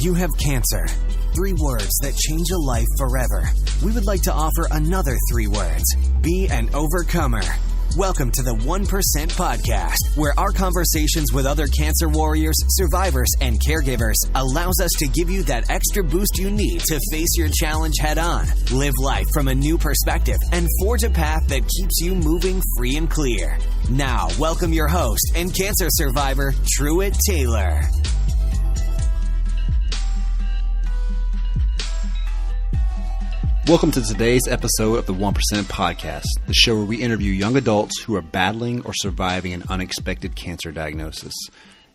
You have cancer. 3 words that change a life forever. We would like to offer another 3 words. Be an overcomer. Welcome to the 1% Podcast, where our conversations with other cancer warriors, survivors, and caregivers allows us to give you that extra boost you need to face your challenge head on, live life from a new perspective, and forge a path that keeps you moving free and clear. Now, welcome your host and cancer survivor, Truett Taylor. Welcome to today's episode of the 1% Podcast, the show where we interview young adults who are battling or surviving an unexpected cancer diagnosis.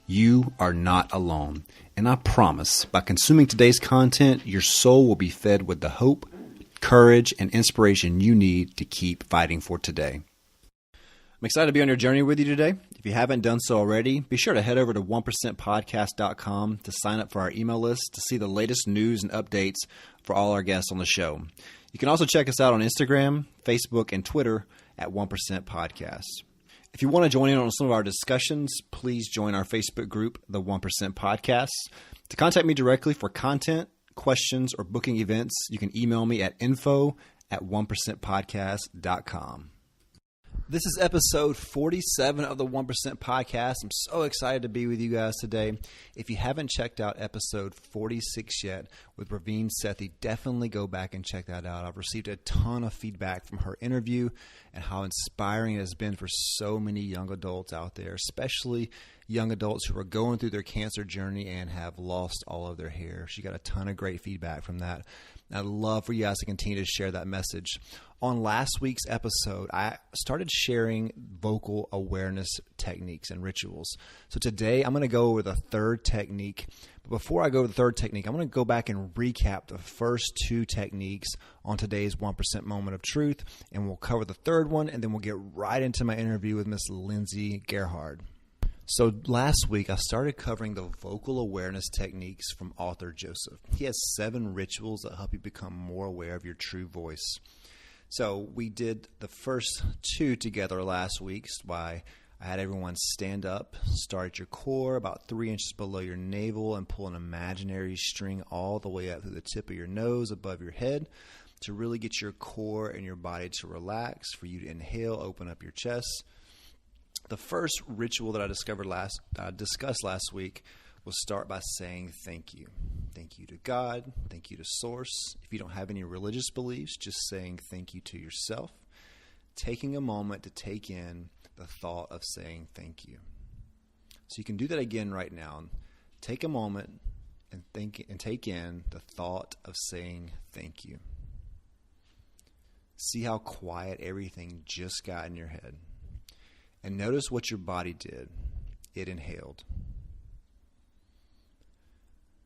You are not alone, and I promise, by consuming today's content, your soul will be fed with the hope, courage, and inspiration you need to keep fighting for today. I'm excited to be on your journey with you today. If you haven't done so already, be sure to head over to 1percentpodcast.com to sign up for our email list to see the latest news and updates for all our guests on the show. You can also check us out on Instagram, Facebook, and Twitter at 1% Podcast. If you want to join in on some of our discussions, please join our Facebook group, the 1% Podcast. To contact me directly for content, questions, or booking events, you can email me at info@1percentpodcast.com. This is episode 47 of the 1% Podcast. I'm so excited to be with you guys today. If you haven't checked out episode 46 yet with Raveen Sethi, definitely go back and check that out. I've received a ton of feedback from her interview and how inspiring it has been for so many young adults out there, especially young adults who are going through their cancer journey and have lost all of their hair. She got a ton of great feedback from that. I'd love for you guys to continue to share that message. On last week's episode, I started sharing vocal awareness techniques and rituals. So today I'm going to go over the third technique. But before I go over the third technique, I'm going to go back and recap the first 2 techniques on today's 1% Moment of Truth. And we'll cover the third one, and then we'll get right into my interview with Miss Lindsay Gerhard. So last week, I started covering the vocal awareness techniques from author Joseph. He has 7 rituals that help you become more aware of your true voice. So we did the first 2 together last week. I had everyone stand up, start at your core about 3 inches below your navel, and pull an imaginary string all the way up through the tip of your nose above your head to really get your core and your body to relax, for you to inhale, open up your chest. The first ritual that I discussed last week was start by saying thank you. Thank you to God. Thank you to Source. If you don't have any religious beliefs, just saying thank you to yourself. Taking a moment to take in the thought of saying thank you. So you can do that again right now. Take a moment and take in the thought of saying thank you. See how quiet everything just got in your head. And notice what your body did. It inhaled.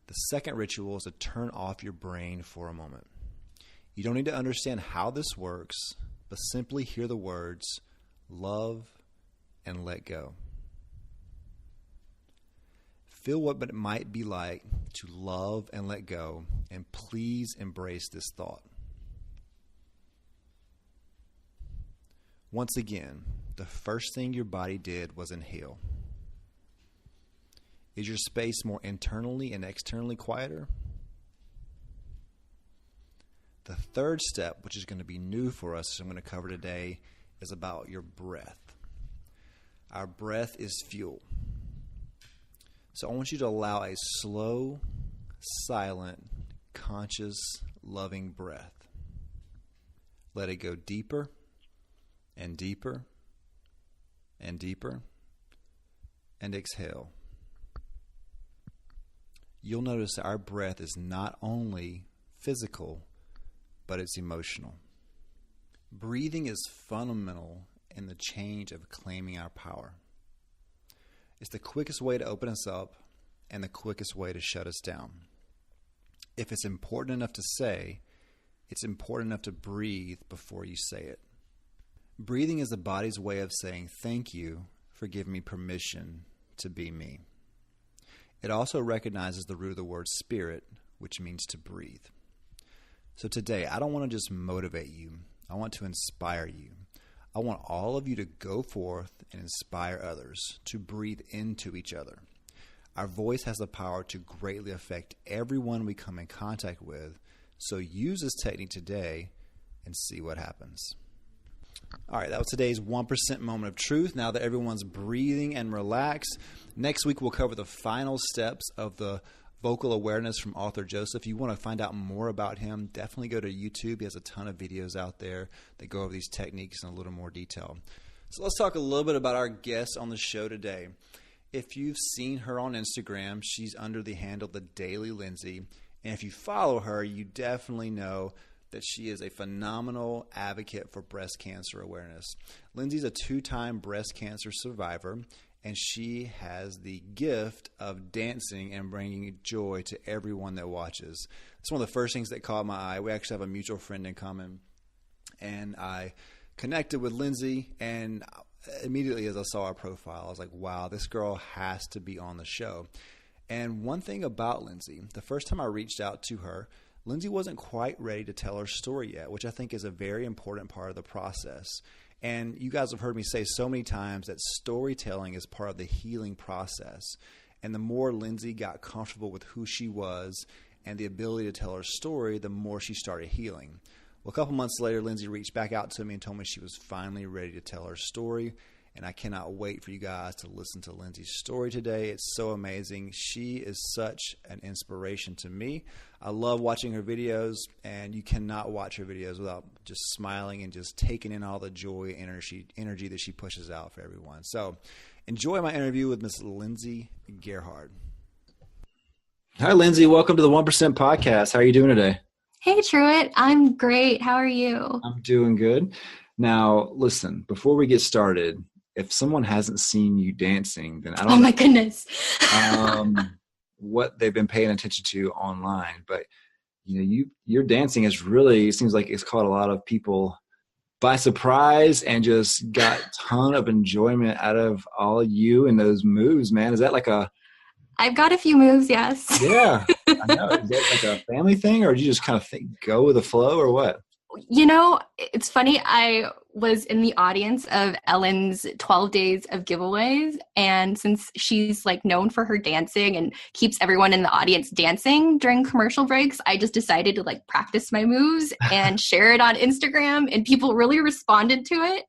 The second ritual is to turn off your brain for a moment. You don't need to understand how this works, but simply hear the words, love and let go. Feel what it might be like to love and let go, and please embrace this thought. Once again, the first thing your body did was inhale. Is your space more internally and externally quieter? The third step, which is going to be new for us, I'm going to cover today, is about your breath. Our breath is fuel. So I want you to allow a slow, silent, conscious, loving breath. Let it go deeper and deeper and deeper, and exhale. You'll notice that our breath is not only physical, but it's emotional. Breathing is fundamental in the change of claiming our power. It's the quickest way to open us up and the quickest way to shut us down. If it's important enough to say, it's important enough to breathe before you say it. Breathing is the body's way of saying thank you for giving me permission to be me. It also recognizes the root of the word spirit, which means to breathe. So today, I don't want to just motivate you. I want to inspire you. I want all of you to go forth and inspire others to breathe into each other. Our voice has the power to greatly affect everyone we come in contact with. So use this technique today and see what happens. All right, that was today's 1% moment of truth. Now that everyone's breathing and relaxed, next week we'll cover the final steps of the vocal awareness from author Joseph. If you want to find out more about him, definitely go to YouTube. He has a ton of videos out there that go over these techniques in a little more detail. So let's talk a little bit about our guest on the show today. If you've seen her on Instagram, she's under the handle The Daily Lindsay. And if you follow her, you definitely know that she is a phenomenal advocate for breast cancer awareness. Lindsay's a 2-time breast cancer survivor, and she has the gift of dancing and bringing joy to everyone that watches. It's one of the first things that caught my eye. We actually have a mutual friend in common, and I connected with Lindsay, and immediately as I saw her profile, I was like, wow, this girl has to be on the show. And one thing about Lindsay, the first time I reached out to her, Lindsay wasn't quite ready to tell her story yet, which I think is a very important part of the process. And you guys have heard me say so many times that storytelling is part of the healing process. And the more Lindsay got comfortable with who she was and the ability to tell her story, the more she started healing. Well, a couple months later, Lindsay reached back out to me and told me she was finally ready to tell her story. And I cannot wait for you guys to listen to Lindsay's story today. It's so amazing. She is such an inspiration to me. I love watching her videos, and you cannot watch her videos without just smiling and just taking in all the joy and energy that she pushes out for everyone. So enjoy my interview with Miss Lindsay Gerhard. Hi, Lindsay. Welcome to the 1% Podcast. How are you doing today? Hey, Truett. I'm great. How are you? I'm doing good. Now, listen, before we get started, if someone hasn't seen you dancing, then I don't know. Oh my goodness. What they've been paying attention to online. But your dancing is really, it seems like it's caught a lot of people by surprise and just got a ton of enjoyment out of all you and those moves, man. Is that like I've got a few moves, yes. Yeah, I know. Is that like a family thing, or do you just kind of go with the flow, or what? It's funny. I was in the audience of Ellen's 12 Days of Giveaways. And since she's known for her dancing and keeps everyone in the audience dancing during commercial breaks, I just decided to practice my moves and share it on Instagram. And people really responded to it.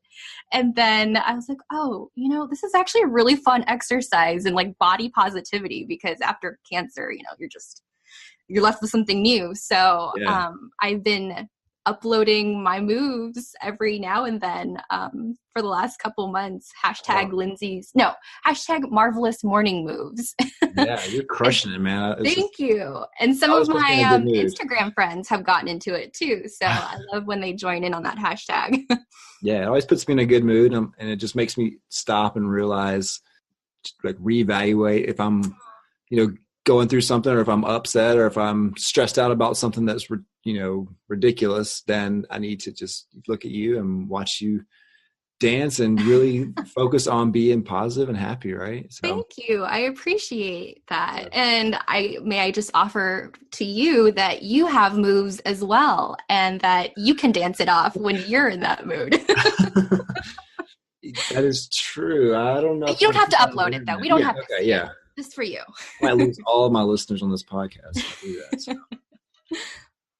And then I was like, oh, this is actually a really fun exercise and body positivity, because after cancer, you're left with something new. So yeah. I've been uploading my moves every now and then for the last couple months. Hashtag Marvelous Morning Moves. Yeah, you're crushing it, man. Thank you. And some of my Instagram friends have gotten into it too. So I love when they join in on that hashtag. Yeah, it always puts me in a good mood, and it just makes me stop and realize, reevaluate if I'm, going through something, or if I'm upset, or if I'm stressed out about something that's ridiculous, then I need to just look at you and watch you dance and really focus on being positive and happy, right? So, thank you. I appreciate that. And I just offer to you that you have moves as well, and that you can dance it off when you're in that mood. That is true. I don't know. You don't have to upload it though. We don't have to. Okay, yeah. Just for you. I might lose all of my listeners on this podcast if I do that. So.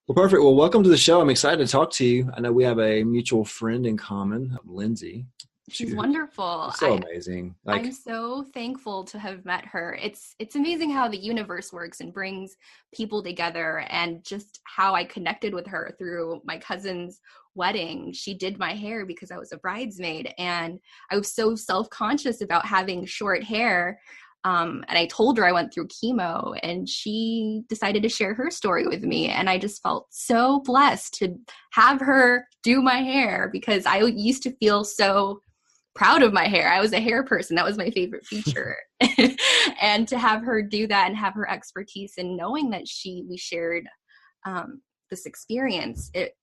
Well, perfect. Well, welcome to the show. I'm excited to talk to you. I know we have a mutual friend in common, Lindsay. She's wonderful. So amazing. I'm so thankful to have met her. It's amazing how the universe works and brings people together, and just how I connected with her through my cousin's wedding. She did my hair because I was a bridesmaid, and I was so self-conscious about having short hair. And I told her I went through chemo, and she decided to share her story with me. And I just felt so blessed to have her do my hair, because I used to feel so proud of my hair. I was a hair person. That was my favorite feature. And to have her do that and have her expertise, and knowing that we shared this experience, it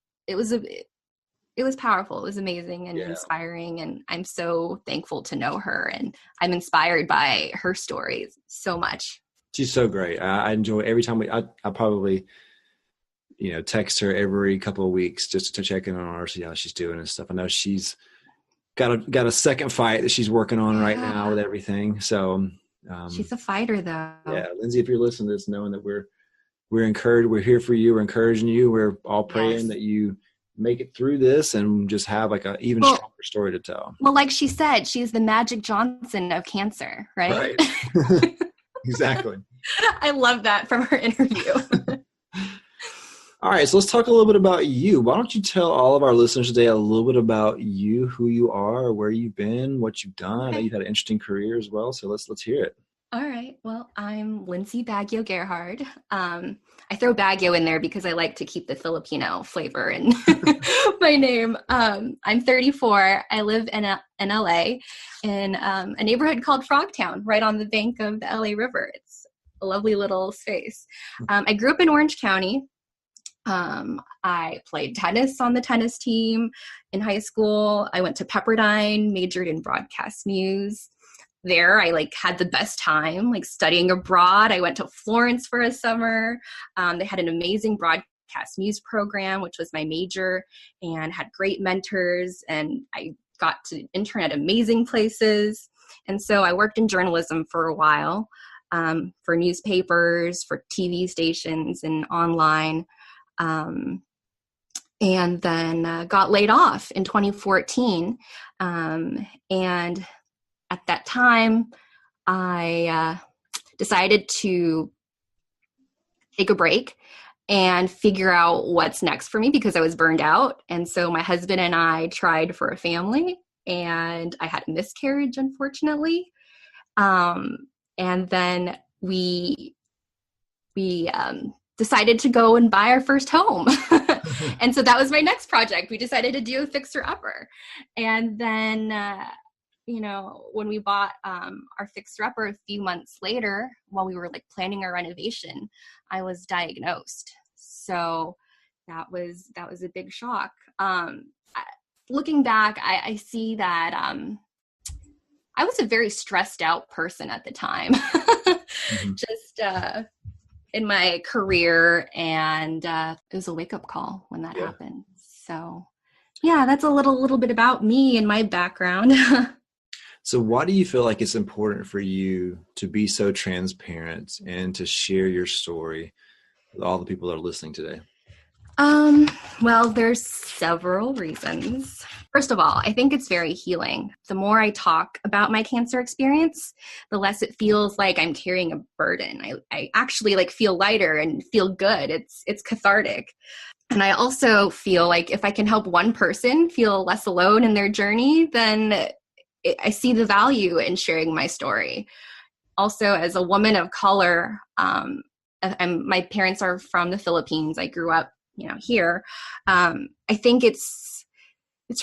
was powerful. It was amazing and inspiring. And I'm so thankful to know her. And I'm inspired by her stories so much. She's so great. I enjoy every time I probably, text her every couple of weeks just to check in on her, see how she's doing and stuff. I know she's got a second fight that she's working on right now with everything. So She's a fighter, though. Yeah, Lindsay, if you're listening to this, knowing that we're encouraged, we're here for you, we're encouraging you, we're all praying that you make it through this and just have like a even stronger story to tell. Well, like she said, she's the Magic Johnson of cancer, right? Exactly. I love that from her interview. All right, so let's talk a little bit about you. Why don't you tell all of our listeners today a little bit about you, who you are, where you've been, what you've done. I know you've had an interesting career as well, so let's hear it. All right. Well, I'm Lindsey Baguio Gerhard. I throw Baguio in there because I like to keep the Filipino flavor in my name. I'm 34. I live in LA in a neighborhood called Frogtown, right on the bank of the LA River. It's a lovely little space. I grew up in Orange County. I played tennis on the tennis team in high school. I went to Pepperdine, majored in broadcast news. There, I had the best time, studying abroad. I went to Florence for a summer. They had an amazing broadcast news program, which was my major, and had great mentors. And I got to intern at amazing places. And so I worked in journalism for a while, for newspapers, for TV stations, and online. And then got laid off in 2014. And at that time, I decided to take a break and figure out what's next for me because I was burned out. And so my husband and I tried for a family, and I had a miscarriage, unfortunately. And then we decided to go and buy our first home. And so that was my next project. We decided to do a fixer-upper. And then, when we bought our fixer-upper a few months later, while we were planning our renovation, I was diagnosed. So that was a big shock. Looking back, I see that I was a very stressed out person at the time. Just in my career, and it was a wake-up call when that happened. So yeah, that's a little bit about me and my background. So why do you feel like it's important for you to be so transparent and to share your story with all the people that are listening today? Well, there's several reasons. First of all, I think it's very healing. The more I talk about my cancer experience, the less it feels like I'm carrying a burden. I actually feel lighter and feel good. It's cathartic. And I also feel like if I can help one person feel less alone in their journey, then I see the value in sharing my story. Also, as a woman of color, my parents are from the Philippines. I grew up here. I think it's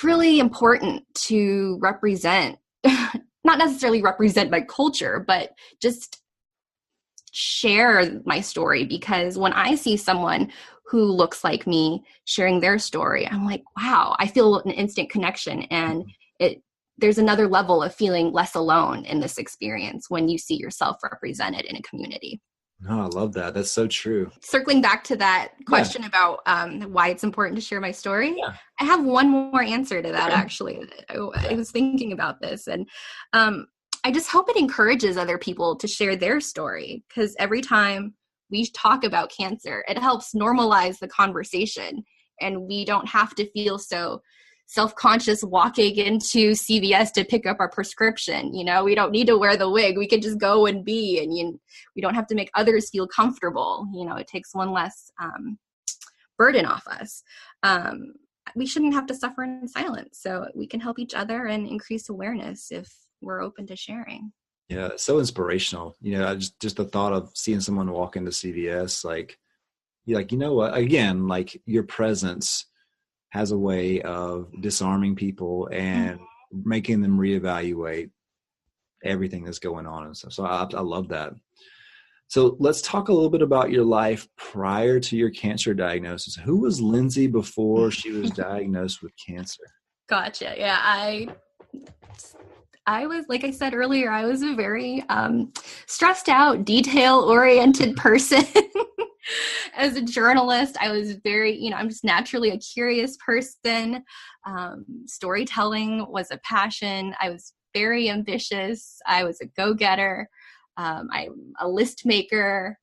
really important to represent, not necessarily represent my culture, but just share my story, because when I see someone who looks like me sharing their story, I'm like, wow, I feel an instant connection, and there's another level of feeling less alone in this experience when you see yourself represented in a community. No, I love that. That's so true. Circling back to that question about why it's important to share my story, I have one more answer to that, actually. I was thinking about this, and I just hope it encourages other people to share their story, because every time we talk about cancer, it helps normalize the conversation, and we don't have to feel so self-conscious walking into CVS to pick up our prescription. We don't need to wear the wig. We can just go and be, and we don't have to make others feel comfortable. It takes one less burden off us. We shouldn't have to suffer in silence. So we can help each other and increase awareness if we're open to sharing. Yeah, it's so inspirational. Just the thought of seeing someone walk into CVS, you're like, you know what? Again, your presence has a way of disarming people and making them reevaluate everything that's going on and stuff. So I love that. So let's talk a little bit about your life prior to your cancer diagnosis. Who was Lindsay before she was diagnosed with cancer? Gotcha. Yeah, I was, like I said earlier, I was a very stressed out, detail-oriented person. As a journalist, I was very, I'm just naturally a curious person. Storytelling was a passion. I was very ambitious. I was a go-getter. I'm a list maker.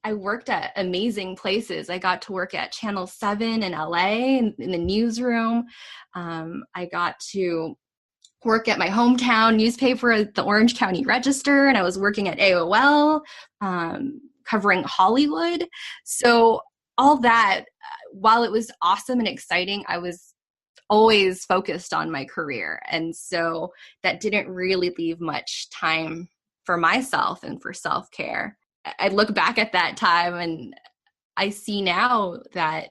I worked at amazing places. I got to work at Channel 7 in LA in the newsroom. I got to work at my hometown newspaper at the Orange County Register, and I was working at AOL, covering Hollywood. So all that, while it was awesome and exciting, I was always focused on my career. And so that didn't really leave much time for myself and for self-care. I look back at that time and I see now that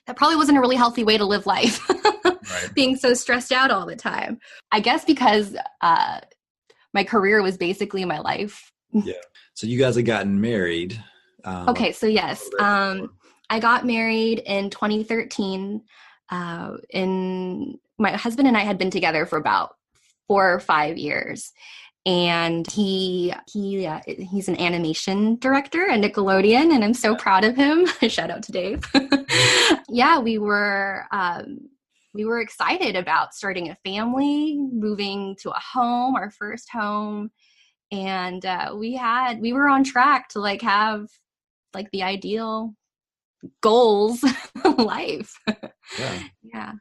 that probably wasn't a really healthy way to live life, right. Being so stressed out all the time. I guess because my career was basically my life. Yeah. So you guys had gotten married. Okay. So yes, I got married in 2013. My husband and I had been together for about 4 or 5 years. And he's an animation director at Nickelodeon, and I'm so proud of him. Shout out to Dave. Yeah, we were excited about starting a family, moving to a home, our first home, and we were on track to have the ideal goals life. Yeah. Yeah.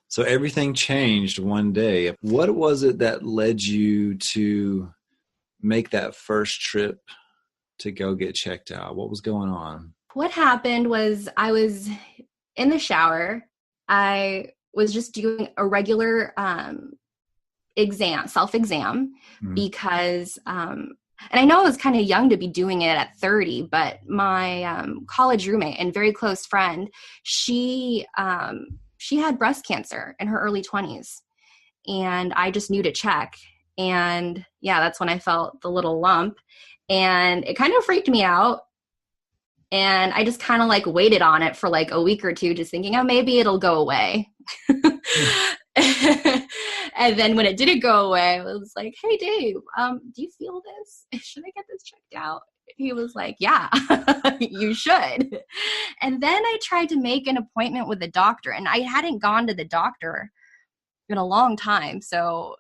So everything changed one day. What was it that led you to make that first trip to go get checked out? What was going on? What happened was I was in the shower. I was just doing a regular self-exam, because, and I know I was kind of young to be doing it at 30, but my college roommate and very close friend, she had breast cancer in her early 20s, and I just knew to check. And yeah, that's when I felt the little lump, and it kind of freaked me out. And I just kind of waited on it for a week or two, just thinking, oh, maybe it'll go away. And then when it didn't go away, I was like, hey, Dave, do you feel this? Should I get this checked out? He was like, yeah, you should. And then I tried to make an appointment with the doctor, and I hadn't gone to the doctor in a long time. So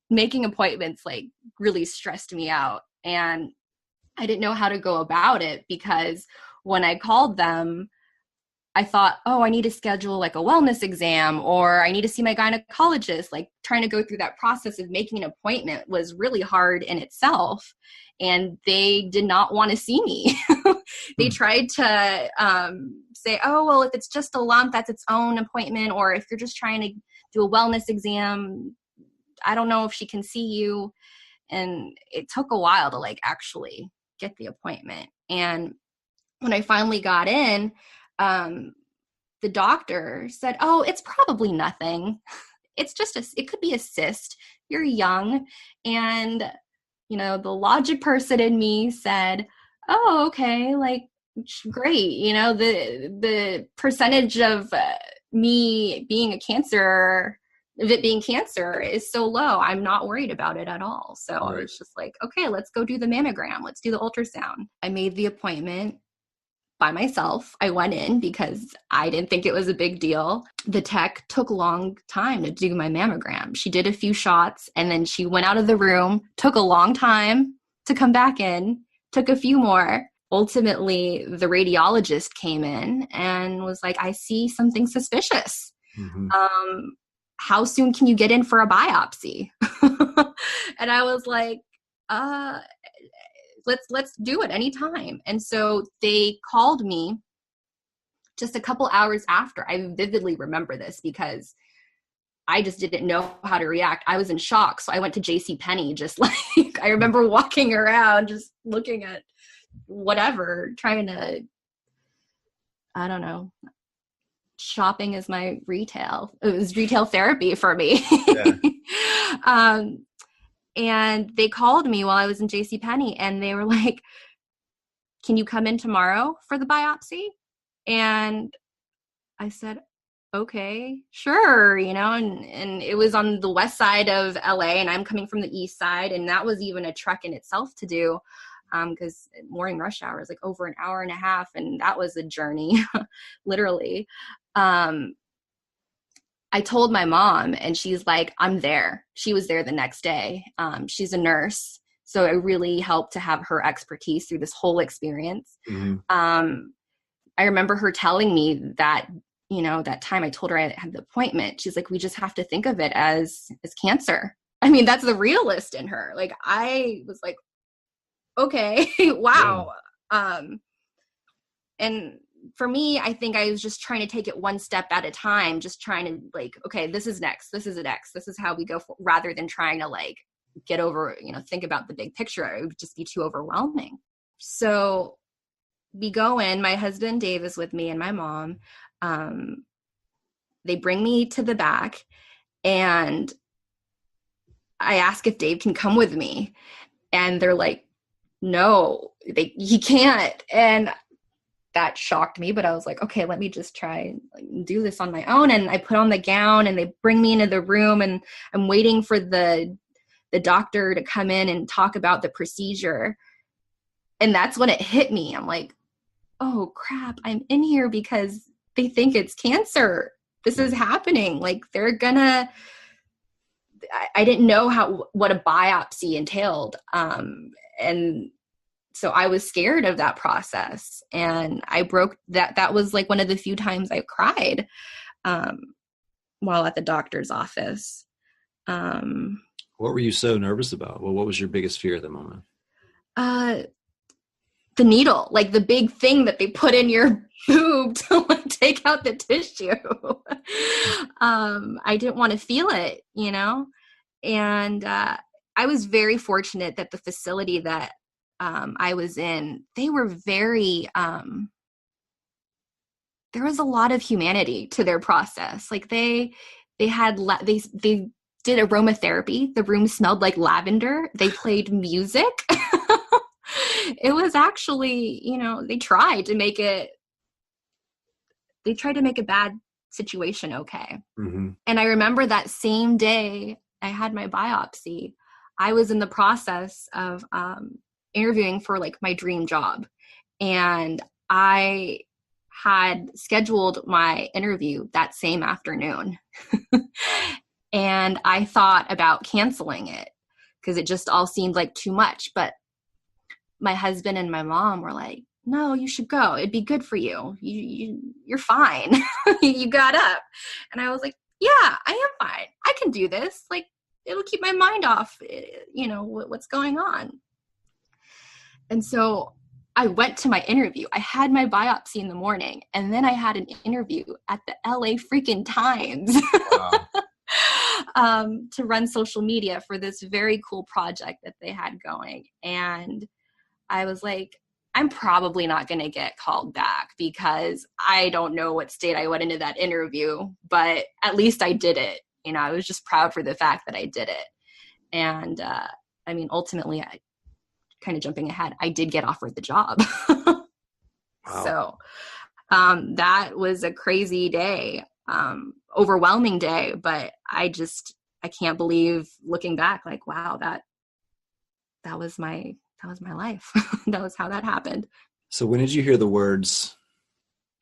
making appointments really stressed me out, and I didn't know how to go about it, because when I called them, I thought, oh, I need to schedule a wellness exam, or I need to see my gynecologist. Trying to go through that process of making an appointment was really hard in itself. And they did not want to see me. They tried to say, oh, well, if it's just a lump, that's its own appointment. Or if you're just trying to do a wellness exam, I don't know if she can see you. And it took a while to actually get the appointment. And when I finally got in, the doctor said, oh, it's probably nothing. It's just it could be a cyst. You're young. And, the logic person in me said, oh, okay, great. The percentage of me being a cancer, of it being cancer, is so low. I'm not worried about it at all. So I was just okay, let's go do the mammogram. Let's do the ultrasound. I made the appointment by myself. I went in because I didn't think it was a big deal. The tech took a long time to do my mammogram. She did a few shots, and then she went out of the room, took a long time to come back in, took a few more. Ultimately, the radiologist came in and was like, I see something suspicious. Mm-hmm. How soon can you get in for a biopsy? And I was like, let's do it anytime. And so they called me just a couple hours after. I vividly remember this because I just didn't know how to react. I was in shock. So I went to JCPenney, just I remember walking around, just looking at whatever, trying to, I don't know, shopping is my retail. It was retail therapy for me. Yeah. And they called me while I was in JCPenney, and they were like, can you come in tomorrow for the biopsy? And I said, okay, sure. And it was on the west side of LA, and I'm coming from the east side. And that was even a trek in itself to do, because morning rush hour is over an hour and a half. And that was a journey, literally. I told my mom, and she's like, I'm there. She was there the next day. She's a nurse. So it really helped to have her expertise through this whole experience. I remember her telling me that, that time I told her I had the appointment, she's like, we just have to think of it as cancer. I mean, that's the realist in her. Like, I was like, okay, wow. Yeah. And for me, I think I was just trying to take it one step at a time, just trying to like, okay, this is next. This is a next. This is how we go rather than trying to like get over, think about the big picture. It would just be too overwhelming. So we go in, my husband, Dave, is with me and my mom. They bring me to the back and I ask if Dave can come with me. And they're like, no, he can't. And that shocked me, but I was like, okay, let me just try and do this on my own. And I put on the gown and they bring me into the room and I'm waiting for the doctor to come in and talk about the procedure. And that's when it hit me. I'm like, oh crap, I'm in here because they think it's cancer. This is happening. Like they're gonna, I didn't know what a biopsy entailed. And so I was scared of that process, and I broke that. That was like one of the few times I cried while at the doctor's office. What were you so nervous about? Well, what was your biggest fear at the moment? The needle, like the big thing that they put in your boob to like take out the tissue. I didn't want to feel it, and I was very fortunate that the facility that I was in, they were very, there was a lot of humanity to their process. Like they did aromatherapy. The room smelled like lavender. They played music. It was actually, they tried to make a bad situation okay. Mm-hmm. And I remember that same day I had my biopsy, I was in the process of interviewing for like my dream job. And I had scheduled my interview that same afternoon. And I thought about canceling it because it just all seemed like too much. But my husband and my mom were like, no, you should go. It'd be good for you. You're fine. You got up. And I was like, yeah, I am fine. I can do this. Like, it'll keep my mind off, what's going on. And so I went to my interview. I had my biopsy in the morning, and then I had an interview at the LA freaking Times. Wow. To run social media for this very cool project that they had going. And I was like, I'm probably not going to get called back because I don't know what state I went into that interview, but at least I did it. I was just proud for the fact that I did it. And ultimately, I kind of jumping ahead, I did get offered the job. Wow. So that was a crazy day, overwhelming day, but I can't believe looking back, like, wow, that was my life. That was how that happened. So when did you hear the words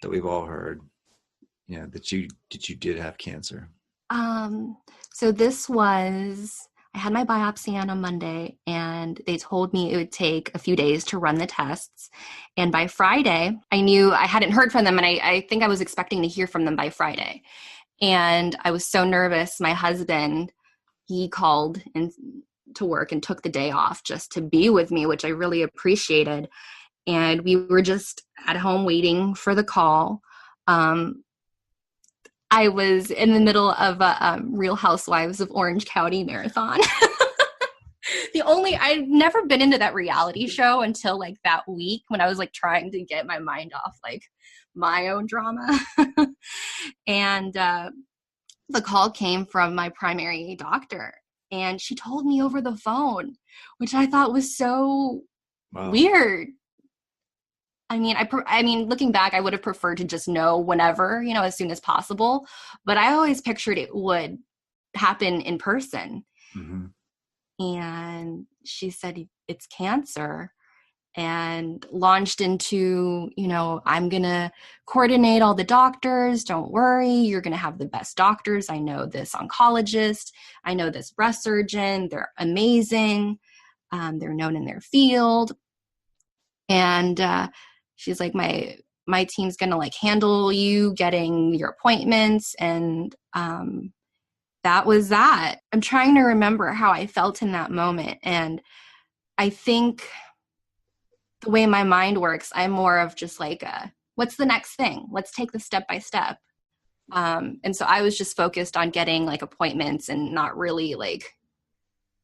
that we've all heard, that you did have cancer? So I had my biopsy on a Monday, and they told me it would take a few days to run the tests. And by Friday, I knew I hadn't heard from them, and I think I was expecting to hear from them by Friday. And I was so nervous. My husband, he called in to work and took the day off just to be with me, which I really appreciated. And we were just at home waiting for the call. I was in the middle of a Real Housewives of Orange County marathon. I'd never been into that reality show until like that week when I was like trying to get my mind off like my own drama. And the call came from my primary doctor, and she told me over the phone, which I thought was so weird. I mean, looking back, I would have preferred to just know whenever, as soon as possible. But I always pictured it would happen in person. Mm-hmm. And she said, it's cancer. and launched into, I'm going to coordinate all the doctors. Don't worry. You're going to have the best doctors. I know this oncologist. I know this breast surgeon. They're amazing. They're known in their field. And she's like, my team's going to like handle you getting your appointments. And that was that. I'm trying to remember how I felt in that moment. And I think the way my mind works, I'm more of just like, what's the next thing? Let's take this step by step. And so I was just focused on getting like appointments and not really like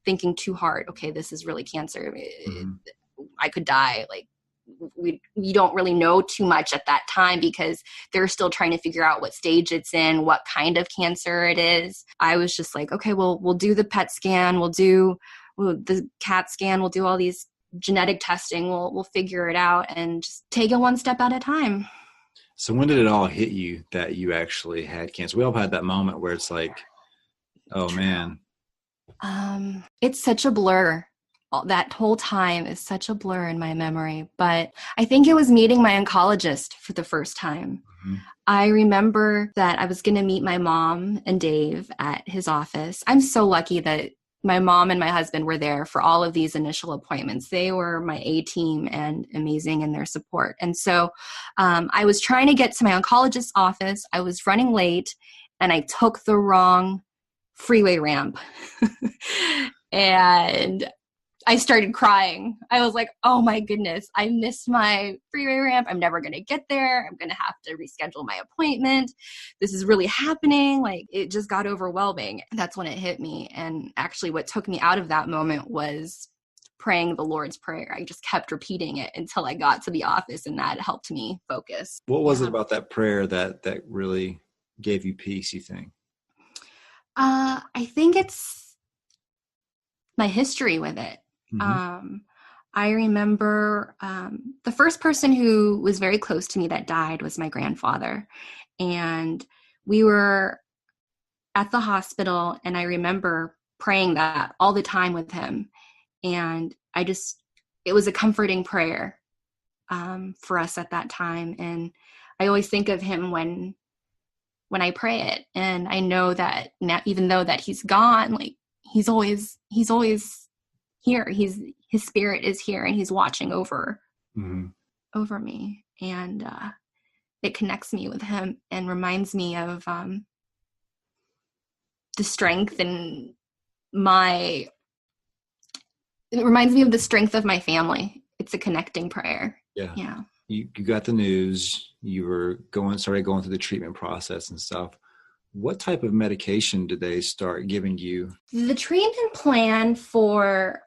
thinking too hard. Okay, this is really cancer. I could die. Like we don't really know too much at that time because they're still trying to figure out what stage it's in, what kind of cancer it is. I was just like, okay, well, we'll do the PET scan. We'll do the CAT scan. We'll do all these genetic testing. We'll figure it out and just take it one step at a time. So when did it all hit you that you actually had cancer? We all had that moment where it's like, oh man. It's such a blur. That whole time is such a blur in my memory, but I think it was meeting my oncologist for the first time. Mm-hmm. I remember that I was going to meet my mom and Dave at his office. I'm so lucky that my mom and my husband were there for all of these initial appointments. They were my A-team and amazing in their support. And so I was trying to get to my oncologist's office. I was running late and I took the wrong freeway ramp. And I started crying. I was like, oh my goodness, I missed my freeway ramp. I'm never going to get there. I'm going to have to reschedule my appointment. This is really happening. Like it just got overwhelming. That's when it hit me. And actually what took me out of that moment was praying the Lord's Prayer. I just kept repeating it until I got to the office, and that helped me focus. What was it about that prayer that really gave you peace, you think? I think it's my history with it. Mm-hmm. I remember the first person who was very close to me that died was my grandfather. And we were at the hospital, and I remember praying that all the time with him. And it was a comforting prayer for us at that time. And I always think of him when I pray it. And I know that now, even though that he's gone, like he's always here. His spirit is here, and he's watching over me. And it connects me with him and reminds me of the strength and it reminds me of the strength of my family. It's a connecting prayer. Yeah. You got the news, you started going through the treatment process and stuff. What type of medication did they start giving you? The treatment plan for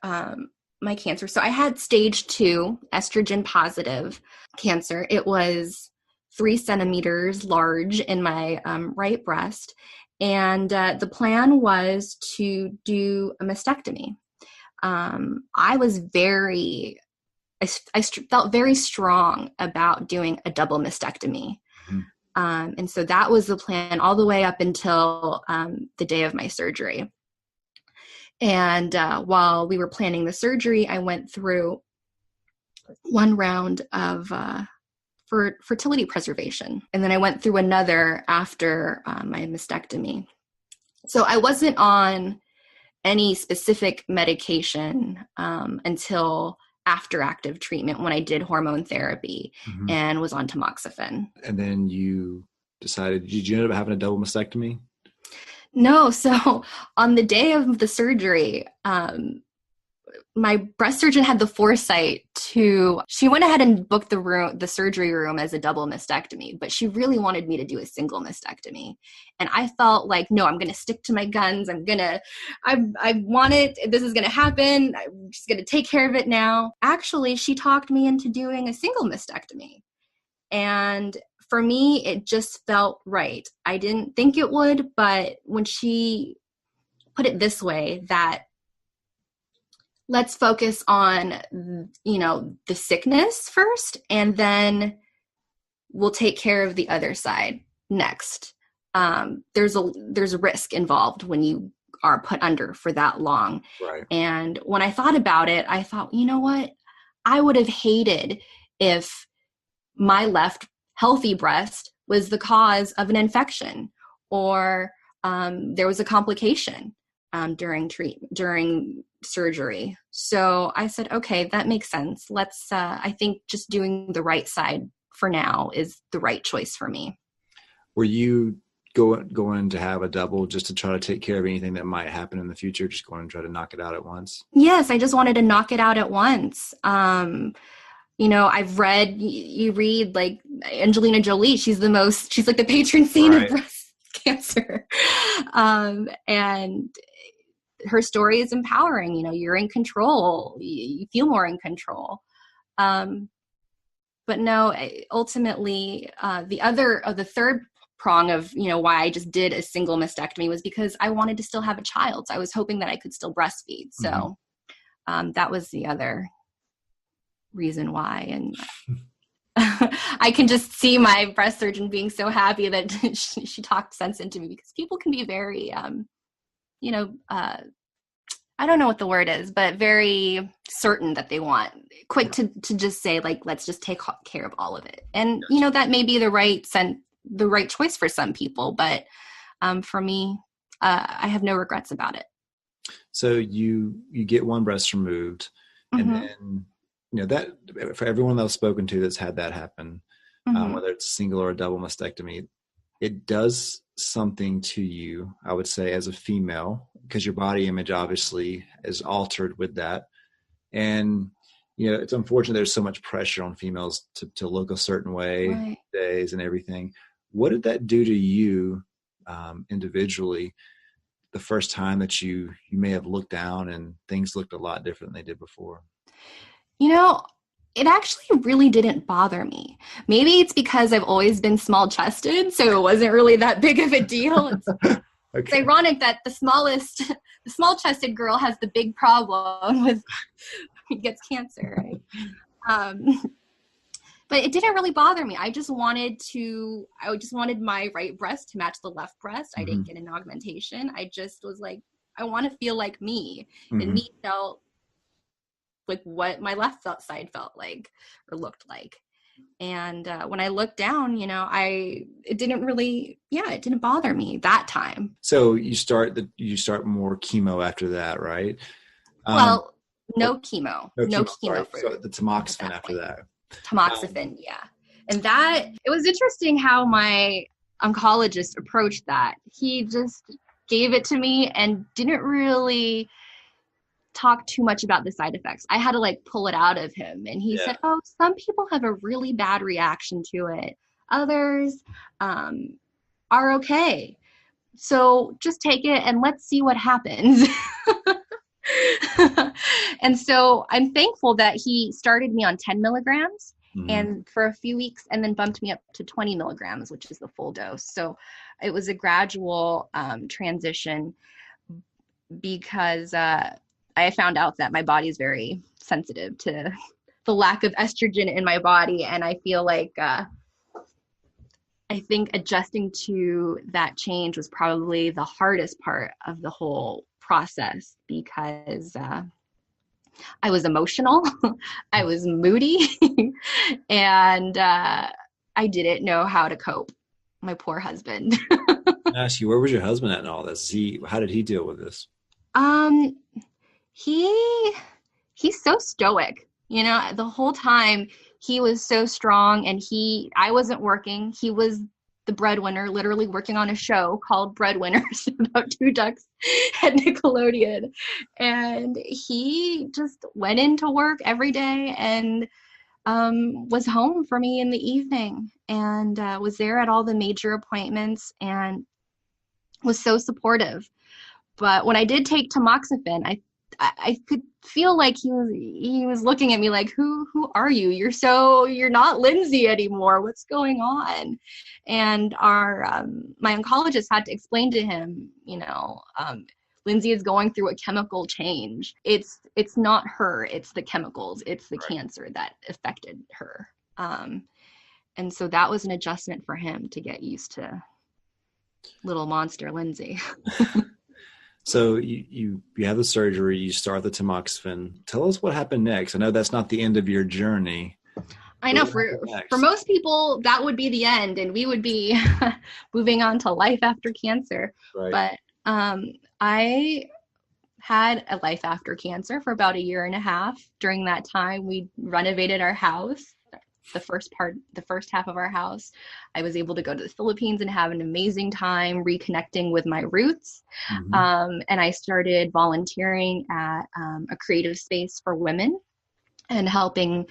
my cancer. So I had stage 2 estrogen positive cancer. It was 3 centimeters large in my right breast. And the plan was to do a mastectomy. I felt very strong about doing a double mastectomy. Mm-hmm. And so that was the plan all the way up until the day of my surgery. And while we were planning the surgery, I went through one round of fertility preservation. And then I went through another after my mastectomy. So I wasn't on any specific medication until after active treatment, when I did hormone therapy and was on tamoxifen. And then you decided, did you end up having a double mastectomy? No. So on the day of the surgery, my breast surgeon had the foresight she went ahead and booked the surgery room as a double mastectomy, but she really wanted me to do a single mastectomy. And I felt like, no, I'm going to stick to my guns. I want it. This is going to happen. I'm just going to take care of it now. Actually, she talked me into doing a single mastectomy. And for me, it just felt right. I didn't think it would, but when she put it this way, that let's focus on, the sickness first, and then we'll take care of the other side next. There's a risk involved when you are put under for that long. Right. And when I thought about it, I thought, you know what? I would have hated if my left healthy breast was the cause of an infection, or there was a complication during surgery. So I said, okay, that makes sense. Let's, I think just doing the right side for now is the right choice for me. Were you going to have a double just to try to take care of anything that might happen in the future, just going to try to knock it out at once? Yes, I just wanted to knock it out at once. I've read, you read like Angelina Jolie, she's like the patron saint of breast cancer. And her story is empowering. You're in control. You feel more in control. But no, ultimately, the third prong of, why I just did a single mastectomy was because I wanted to still have a child. So I was hoping that I could still breastfeed. So that was the other reason why. And I can just see my breast surgeon being so happy that she talked sense into me, because people can be very, I don't know what the word is, but very certain that they want, quick to just say, like, let's just take care of all of it. And, that may be the right choice for some people, but for me, I have no regrets about it. So you get one breast removed, and then, that for everyone that I've spoken to that's had that happen, whether it's a single or a double mastectomy, it does something to you, I would say, as a female, because your body image obviously is altered with that. And, it's unfortunate there's so much pressure on females to look a certain way, days and everything. What did that do to you individually the first time that you may have looked down and things looked a lot different than they did before? It actually really didn't bother me. Maybe it's because I've always been small chested, so it wasn't really that big of a deal. It's ironic that the small chested girl has the big problem with gets cancer, right? But it didn't really bother me. I just wanted my right breast to match the left breast. I didn't get an augmentation. I just was like, I want to feel like me, and me felt like what my left side felt like or looked like. And when I looked down, it didn't bother me that time. So you start more chemo after that, right? Well, no chemo. No chemo for so the tamoxifen after that. Tamoxifen, yeah. And it was interesting how my oncologist approached that. He just gave it to me and didn't really talk too much about the side effects. I had to pull it out of him. And he said, oh, some people have a really bad reaction to it. Others are okay. So just take it and let's see what happens. And so I'm thankful that he started me on 10 milligrams and for a few weeks, and then bumped me up to 20 milligrams, which is the full dose. So it was a gradual transition, because I found out that my body is very sensitive to the lack of estrogen in my body. And I feel like, I think adjusting to that change was probably the hardest part of the whole process, because I was emotional, I was moody, and I didn't know how to cope. My poor husband. I ask you, where was your husband at in all this? How did he deal with this? He's so stoic, the whole time he was so strong, and I wasn't working. He was the breadwinner, literally working on a show called Breadwinners about two ducks at Nickelodeon. And he just went into work every day and was home for me in the evening, and was there at all the major appointments and was so supportive. But when I did take tamoxifen, I could feel like he was looking at me like, who are you? You're not Lindsay anymore. What's going on? And my oncologist had to explain to him, Lindsay is going through a chemical change. It's not her, it's the chemicals, it's the cancer that affected her. And so that was an adjustment for him to get used to little monster Lindsay. So you have the surgery, you start the tamoxifen. Tell us what happened next. I know that's not the end of your journey. I know for most people that would be the end, and we would be moving on to life after cancer. Right. But I had a life after cancer for about 1.5 years. During that time, we renovated our house. The first half of our house, I was able to go to the Philippines and have an amazing time reconnecting with my roots. And I started volunteering at a creative space for women and helping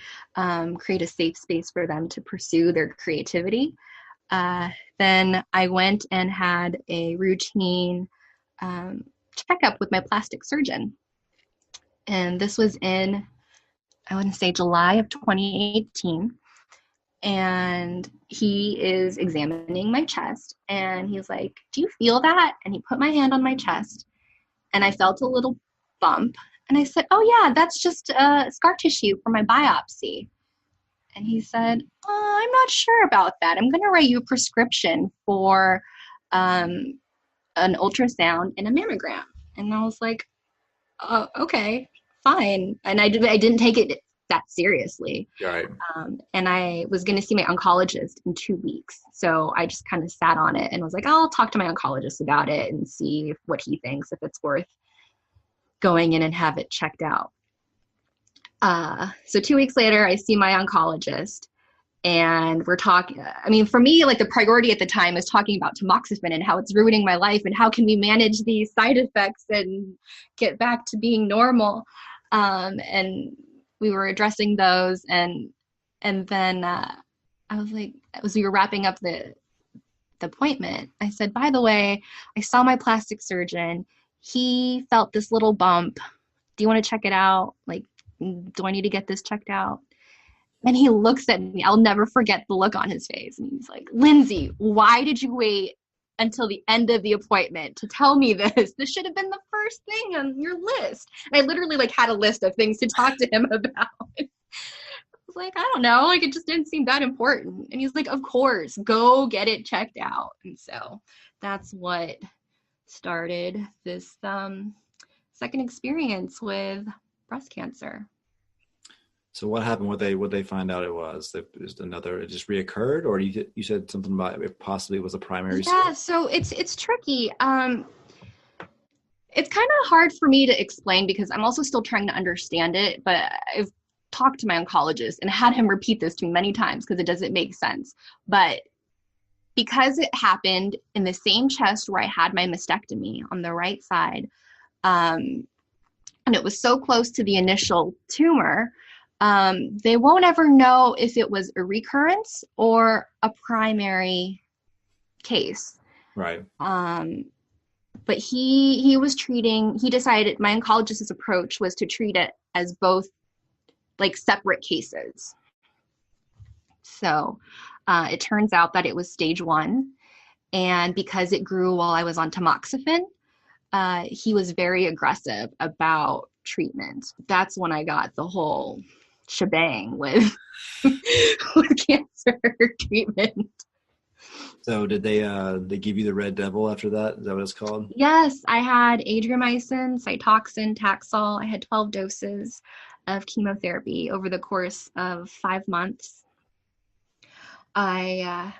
create a safe space for them to pursue their creativity. Then I went and had a routine checkup with my plastic surgeon. And this was in, I want to say, July of 2018. And he is examining my chest, and he's like, "Do you feel that?" And he put my hand on my chest, and I felt a little bump. And I said, "Oh yeah, that's just scar tissue from my biopsy." And he said, "I'm not sure about that. I'm going to write you a prescription for an ultrasound and a mammogram." And I was like, "Okay, fine." And I didn't take it that seriously. Right. And I was going to see my oncologist in 2 weeks. So I just kind of sat on it and was like, I'll talk to my oncologist about it and see what he thinks, if it's worth going in and have it checked out. So 2 weeks later, I see my oncologist, and we're talking. I mean, for me, like, the priority at the time is talking about tamoxifen and how it's ruining my life and how can we manage these side effects and get back to being normal. And we were addressing those, and then I was like, as we were wrapping up the appointment, I said, "By the way, I saw my plastic surgeon. He felt this little bump. Do you want to check it out? Like, do I need to get this checked out?" And he looks at me. I'll never forget the look on his face. And he's like, "Lindsay, why did you wait until the end of the appointment to tell me this? This should have been the first thing on your list." And I literally had a list of things to talk to him about. I was like, "I don't know. It just didn't seem that important." And he's like, "Of course, go get it checked out." And so that's what started this second experience with breast cancer. So what happened? What they find out it was? Just another, it just reoccurred, or you said something about it possibly was a primary? Yeah, so it's tricky. It's kind of hard for me to explain because I'm also still trying to understand it, but I've talked to my oncologist and had him repeat this to me many times because it doesn't make sense. But because it happened in the same chest where I had my mastectomy on the right side, and it was so close to the initial tumor, they won't ever know if it was a recurrence or a primary case. Right. But he decided, my oncologist's approach was to treat it as both separate cases. So it turns out that it was stage 1. And because it grew while I was on tamoxifen, he was very aggressive about treatment. That's when I got the whole shebang with cancer treatment. So did they give you the Red Devil after that? Is that what it's called? Yes, I had adriamycin, Cytoxan, Taxol. I had 12 doses of chemotherapy over the course of 5 months. I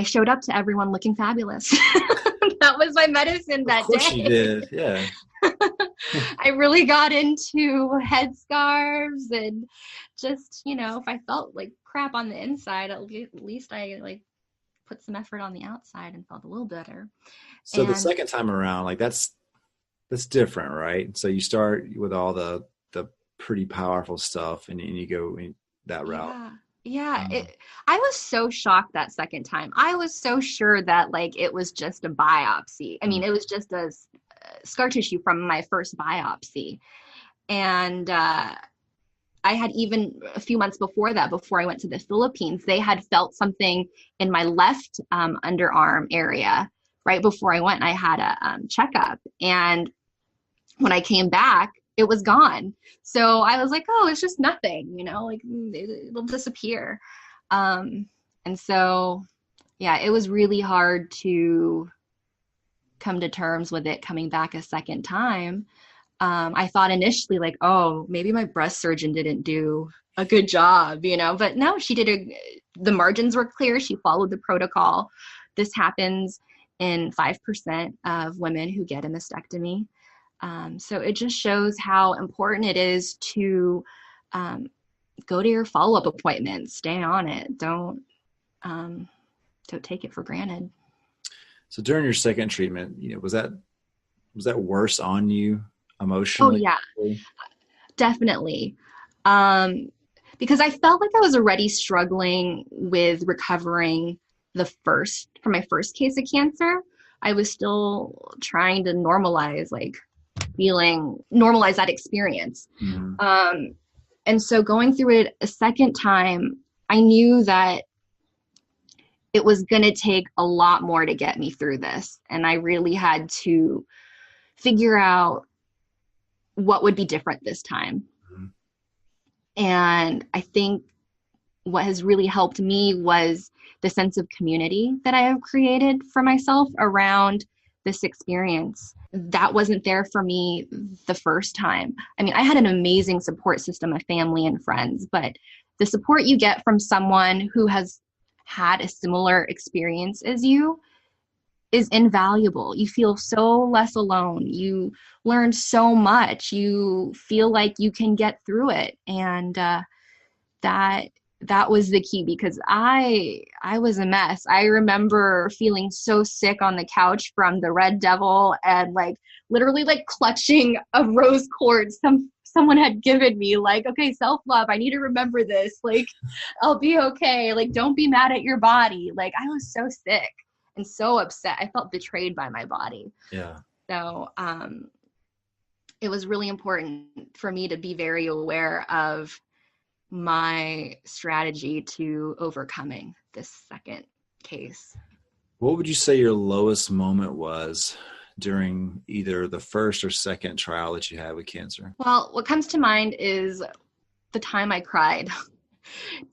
showed up to everyone looking fabulous. That was my medicine that day. Of course you did, yeah. I really got into headscarves and just, if I felt like crap on the inside, at least I put some effort on the outside and felt a little better. So the second time around, that's different, right? So you start with all the pretty powerful stuff and you go in that route. Yeah. I was so shocked that second time. I was so sure that it was just a biopsy. I mean, it was just a scar tissue from my first biopsy. And I had even a few months before that, before I went to the Philippines, they had felt something in my left underarm area right before I went. I had a checkup. And when I came back, it was gone. So I was like, oh, it's just nothing, it'll disappear. And so, yeah, it was really hard to come to terms with it coming back a second time, I thought initially like, oh, maybe my breast surgeon didn't do a good job, but no, she did. The margins were clear. She followed the protocol. This happens in 5% of women who get a mastectomy. So it just shows how important it is to go to your follow-up appointments, stay on it. Don't take it for granted. So during your second treatment, was that worse on you emotionally? Oh yeah, definitely. Because I felt like I was already struggling with recovering from my first case of cancer. I was still trying to normalize that experience. Mm-hmm. And so going through it a second time, I knew that it was going to take a lot more to get me through this. And I really had to figure out what would be different this time. Mm-hmm. And I think what has really helped me was the sense of community that I have created for myself around this experience. That wasn't there for me the first time. I mean, I had an amazing support system of family and friends, but the support you get from someone who has had a similar experience as you is invaluable. You feel so less alone. You learn so much. You feel like you can get through it. And that was the key, because I was a mess. I remember feeling so sick on the couch from the Red Devil and literally clutching a rose quartz someone had given me, okay, self-love, I need to remember this. I'll be okay. Don't be mad at your body. I was so sick and so upset. I felt betrayed by my body. Yeah. So it was really important for me to be very aware of my strategy to overcoming this second case. What would you say your lowest moment was during either the first or second trial that you had with cancer? Well, what comes to mind is the time I cried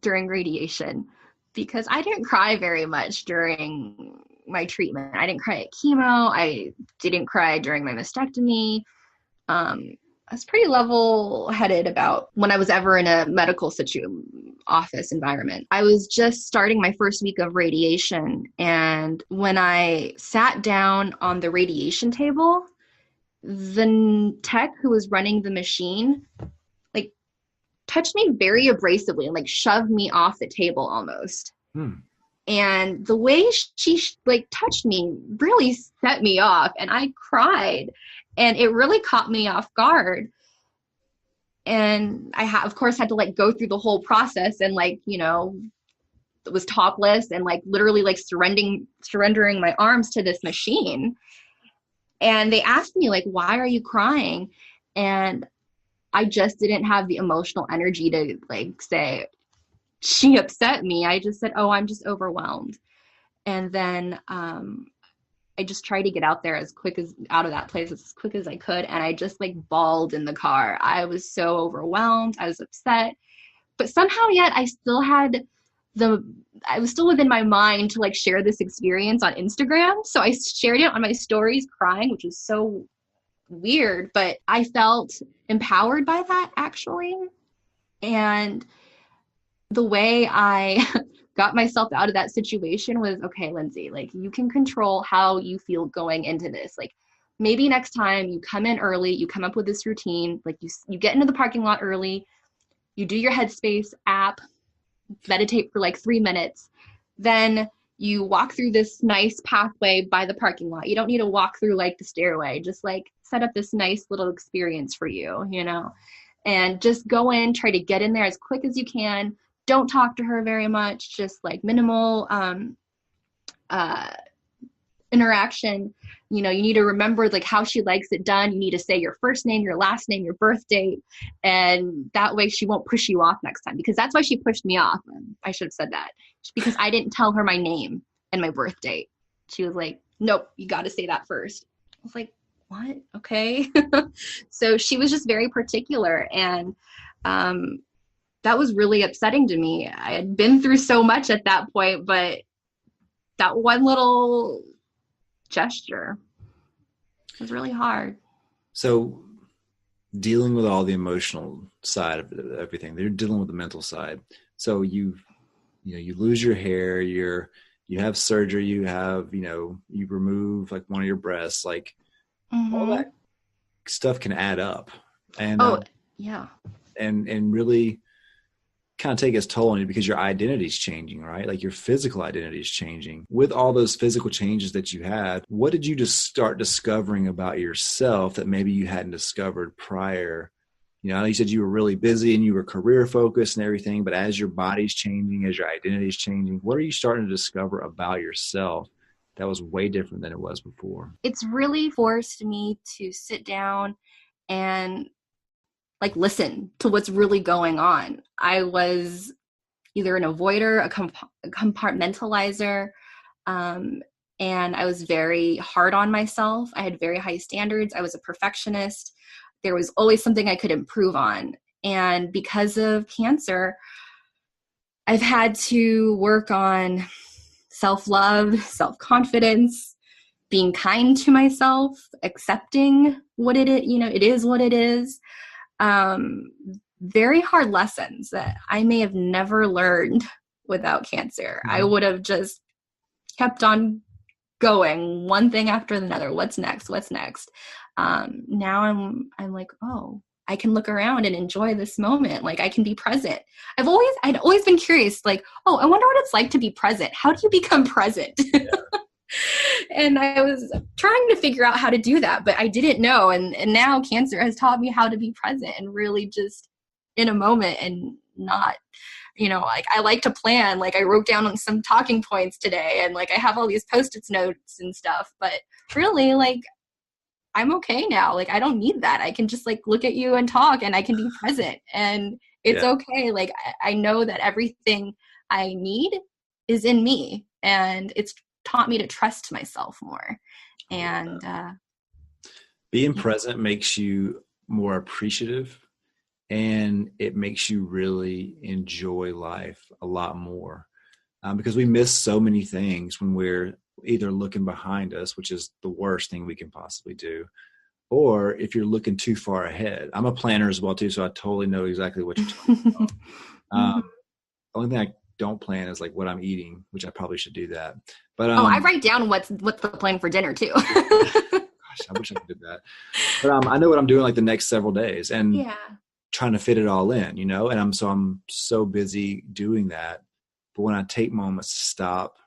during radiation, because I didn't cry very much during my treatment. I didn't cry at chemo. I didn't cry during my mastectomy. I was pretty level-headed about when I was ever in a medical office environment. I was just starting my first week of radiation, and when I sat down on the radiation table, the tech who was running the machine touched me very abrasively and shoved me off the table almost. And the way she touched me really set me off, and I cried. And it really caught me off guard. And I, of course, had to go through the whole process and was topless and literally surrendering my arms to this machine. And they asked me why are you crying? And I just didn't have the emotional energy to say, she upset me. I just said, oh, I'm just overwhelmed. And then, I just tried to get out of that place as quick as I could. And I just bawled in the car. I was so overwhelmed. I was upset, but somehow yet I was still within my mind to share this experience on Instagram. So I shared it on my stories crying, which was so weird, but I felt empowered by that actually. And the way I got myself out of that situation was, okay, Lindsay, you can control how you feel going into this. Maybe next time you come in early, you come up with this routine, you get into the parking lot early, you do your Headspace app, meditate for 3 minutes, then you walk through this nice pathway by the parking lot. You don't need to walk through the stairway, just set up this nice little experience for you, and just go in, try to get in there as quick as you can. Don't talk to her very much, just minimal interaction. You need to remember how she likes it done. You need to say your first name, your last name, your birth date, and that way she won't push you off next time, because that's why she pushed me off. I should have said that, because I didn't tell her my name and my birth date. She was like, nope, you got to say that first. I was like, what? Okay. So she was just very particular, and that was really upsetting to me. I had been through so much at that point, but that one little gesture It was really hard. So dealing with all the emotional side of everything, they're dealing with the mental side. So you lose your hair, you have surgery, you remove like one of your breasts, like all that stuff can add up. And yeah. And really kind of take its toll on you because your identity is changing, right? Like your physical identity is changing. With all those physical changes that you had, what did you just start discovering about yourself that maybe you hadn't discovered prior? I know you said you were really busy and you were career focused and everything, but as your body's changing, as your identity is changing, what are you starting to discover about yourself that was way different than it was before? It's really forced me to sit down and like listen to what's really going on. I was either an avoider, a compartmentalizer, and I was very hard on myself. I had very high standards. I was a perfectionist. There was always something I could improve on. And because of cancer, I've had to work on self-love, self-confidence, being kind to myself, accepting what it is, it is what it is. Very hard lessons that I may have never learned without cancer. Mm-hmm. I would have just kept on going, one thing after another. What's next? Now I'm like, oh, I can look around and enjoy this moment. Like I can be present. I'd always been curious, like, oh, I wonder what it's like to be present. How do you become present? Yeah. And I was trying to figure out how to do that, but I didn't know. And now cancer has taught me how to be present and really just in a moment and not, like I like to plan. Like I wrote down on some talking points today and like I have all these Post-it notes and stuff, but really like I'm okay now. Like I don't need that. I can just like look at you and talk and I can be present and it's okay. Like I know that everything I need is in me and it's taught me to trust myself more. And being present makes you more appreciative and it makes you really enjoy life a lot more because we miss so many things when we're either looking behind us, which is the worst thing we can possibly do, or if you're looking too far ahead. I'm a planner as well too, so I totally know exactly what you're talking about. The only thing I don't plan is like what I'm eating, which I probably should do that. But I write down what's the plan for dinner too. Gosh, I wish I could do that. But I know what I'm doing like the next several days and trying to fit it all in, and I'm so busy doing that. But when I take moments to stop,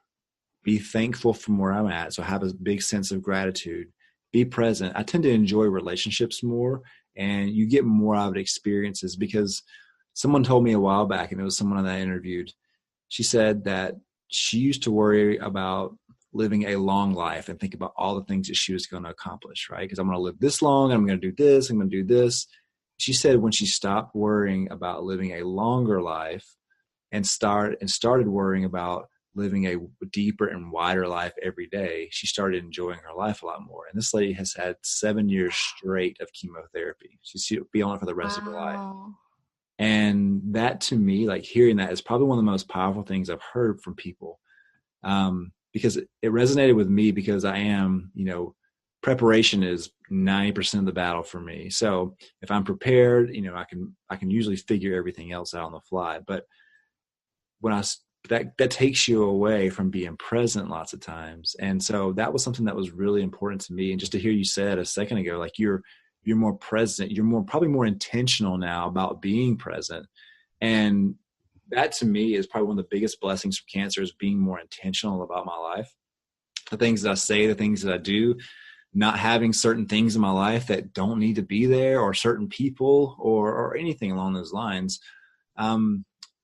be thankful from where I'm at, so I have a big sense of gratitude, be present. I tend to enjoy relationships more and you get more out of experiences because someone told me a while back, and it was someone that I interviewed. She said that she used to worry about living a long life and think about all the things that she was going to accomplish, right? Because I'm going to live this long, and I'm going to do this, I'm going to do this. She said when she stopped worrying about living a longer life and started worrying about living a deeper and wider life every day, she started enjoying her life a lot more. And this lady has had 7 years straight of chemotherapy. She'll be on it for the rest of her life. And that to me, like hearing that is probably one of the most powerful things I've heard from people because it resonated with me because I am, preparation is 90% of the battle for me. So if I'm prepared, I can usually figure everything else out on the fly. But when that takes you away from being present lots of times. And so that was something that was really important to me. And just to hear you said a second ago, like you're more present, you're probably more intentional now about being present. And that to me is probably one of the biggest blessings from cancer is being more intentional about my life. The things that I say, the things that I do, not having certain things in my life that don't need to be there or certain people or anything along those lines.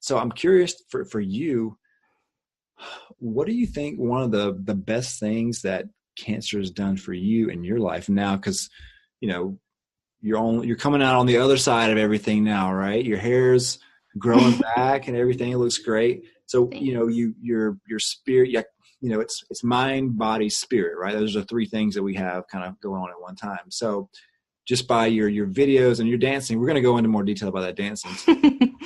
So I'm curious for you, what do you think one of the best things that cancer has done for you in your life now? Because, you're coming out on the other side of everything now, right? Your hair's growing back and everything. It looks great. So, your spirit, it's mind, body, spirit, right? Those are 3 things that we have kind of going on at one time. So just by your videos and your dancing, we're going to go into more detail about that dancing.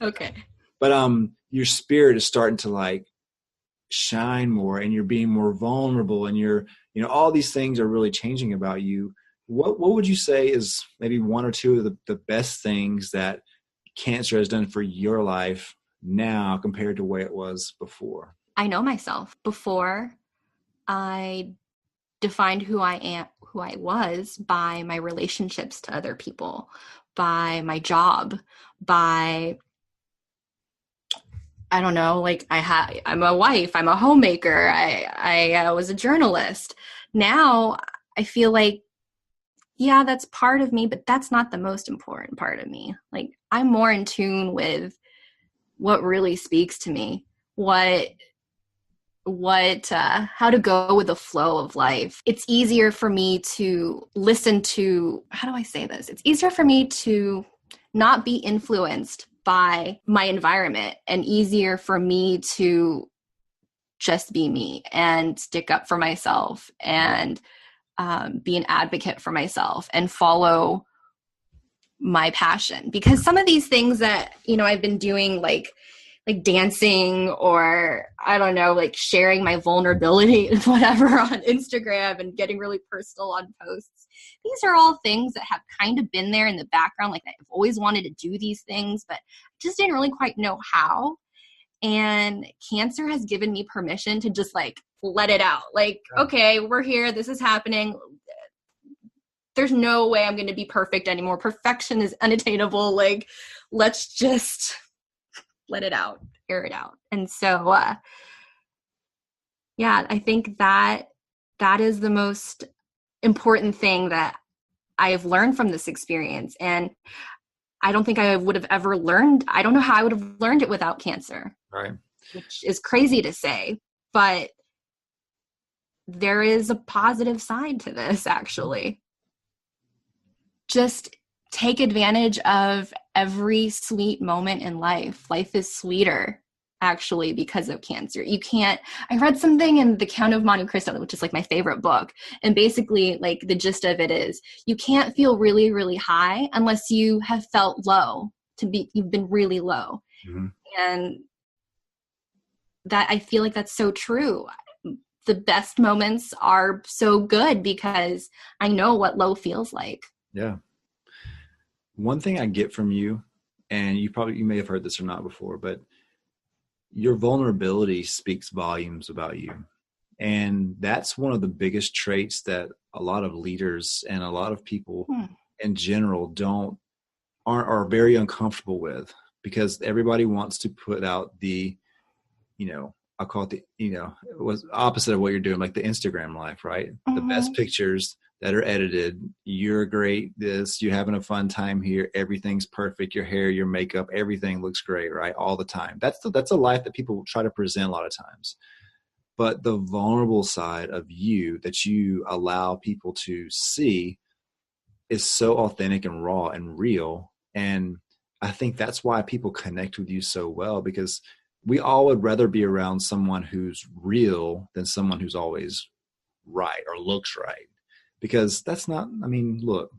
Okay. But your spirit is starting to like shine more, and you're being more vulnerable, and you're, all these things are really changing about you. What would you say is maybe one or two of the best things that cancer has done for your life now compared to where it was before? I know myself. Before, I defined who I was by my relationships to other people, by my job, by, I don't know, like I'm a wife, I'm a homemaker, I was a journalist. Now I feel like, yeah, that's part of me, but that's not the most important part of me. Like, I'm more in tune with what really speaks to me, how to go with the flow of life. It's easier for me to listen to, how do I say this? It's easier for me to not be influenced by my environment, and easier for me to just be me and stick up for myself and be an advocate for myself and follow my passion. Because some of these things that, I've been doing, like dancing, or I don't know, like sharing my vulnerability and whatever on Instagram and getting really personal on posts. These are all things that have kind of been there in the background. Like, I've always wanted to do these things, but just didn't really quite know how. And cancer has given me permission to just like let it out. Like, okay, we're here. This is happening. There's no way I'm going to be perfect anymore. Perfection is unattainable. Like, let's just let it out, air it out. And so, yeah, I think that is the most important thing that I have learned from this experience. And I don't think I would have ever learned. I don't know how I would have learned it without cancer. Right. Which is crazy to say, but there is a positive side to this, actually. Just take advantage of every sweet moment in life. Life is sweeter, actually, because of cancer. I read something in The Count of Monte Cristo, which is like my favorite book. And basically, like, the gist of it is, you can't feel really, really high unless you have felt low, you've been really low. Mm-hmm. And that, I feel like that's so true. The best moments are so good because I know what low feels like. Yeah. One thing I get from you, and you may have heard this or not before, but your vulnerability speaks volumes about you. And that's one of the biggest traits that a lot of leaders and a lot of people in general are very uncomfortable with, because everybody wants to put out the, I'll call it it was opposite of what you're doing, like the Instagram life, right? Mm-hmm. The best pictures that are edited. You're great. You're having a fun time here. Everything's perfect. Your hair, your makeup, everything looks great, right? All the time. That's a life that people try to present a lot of times. But the vulnerable side of you that you allow people to see is so authentic and raw and real. And I think that's why people connect with you so well, because we all would rather be around someone who's real than someone who's always right or looks right. Because that's not, look,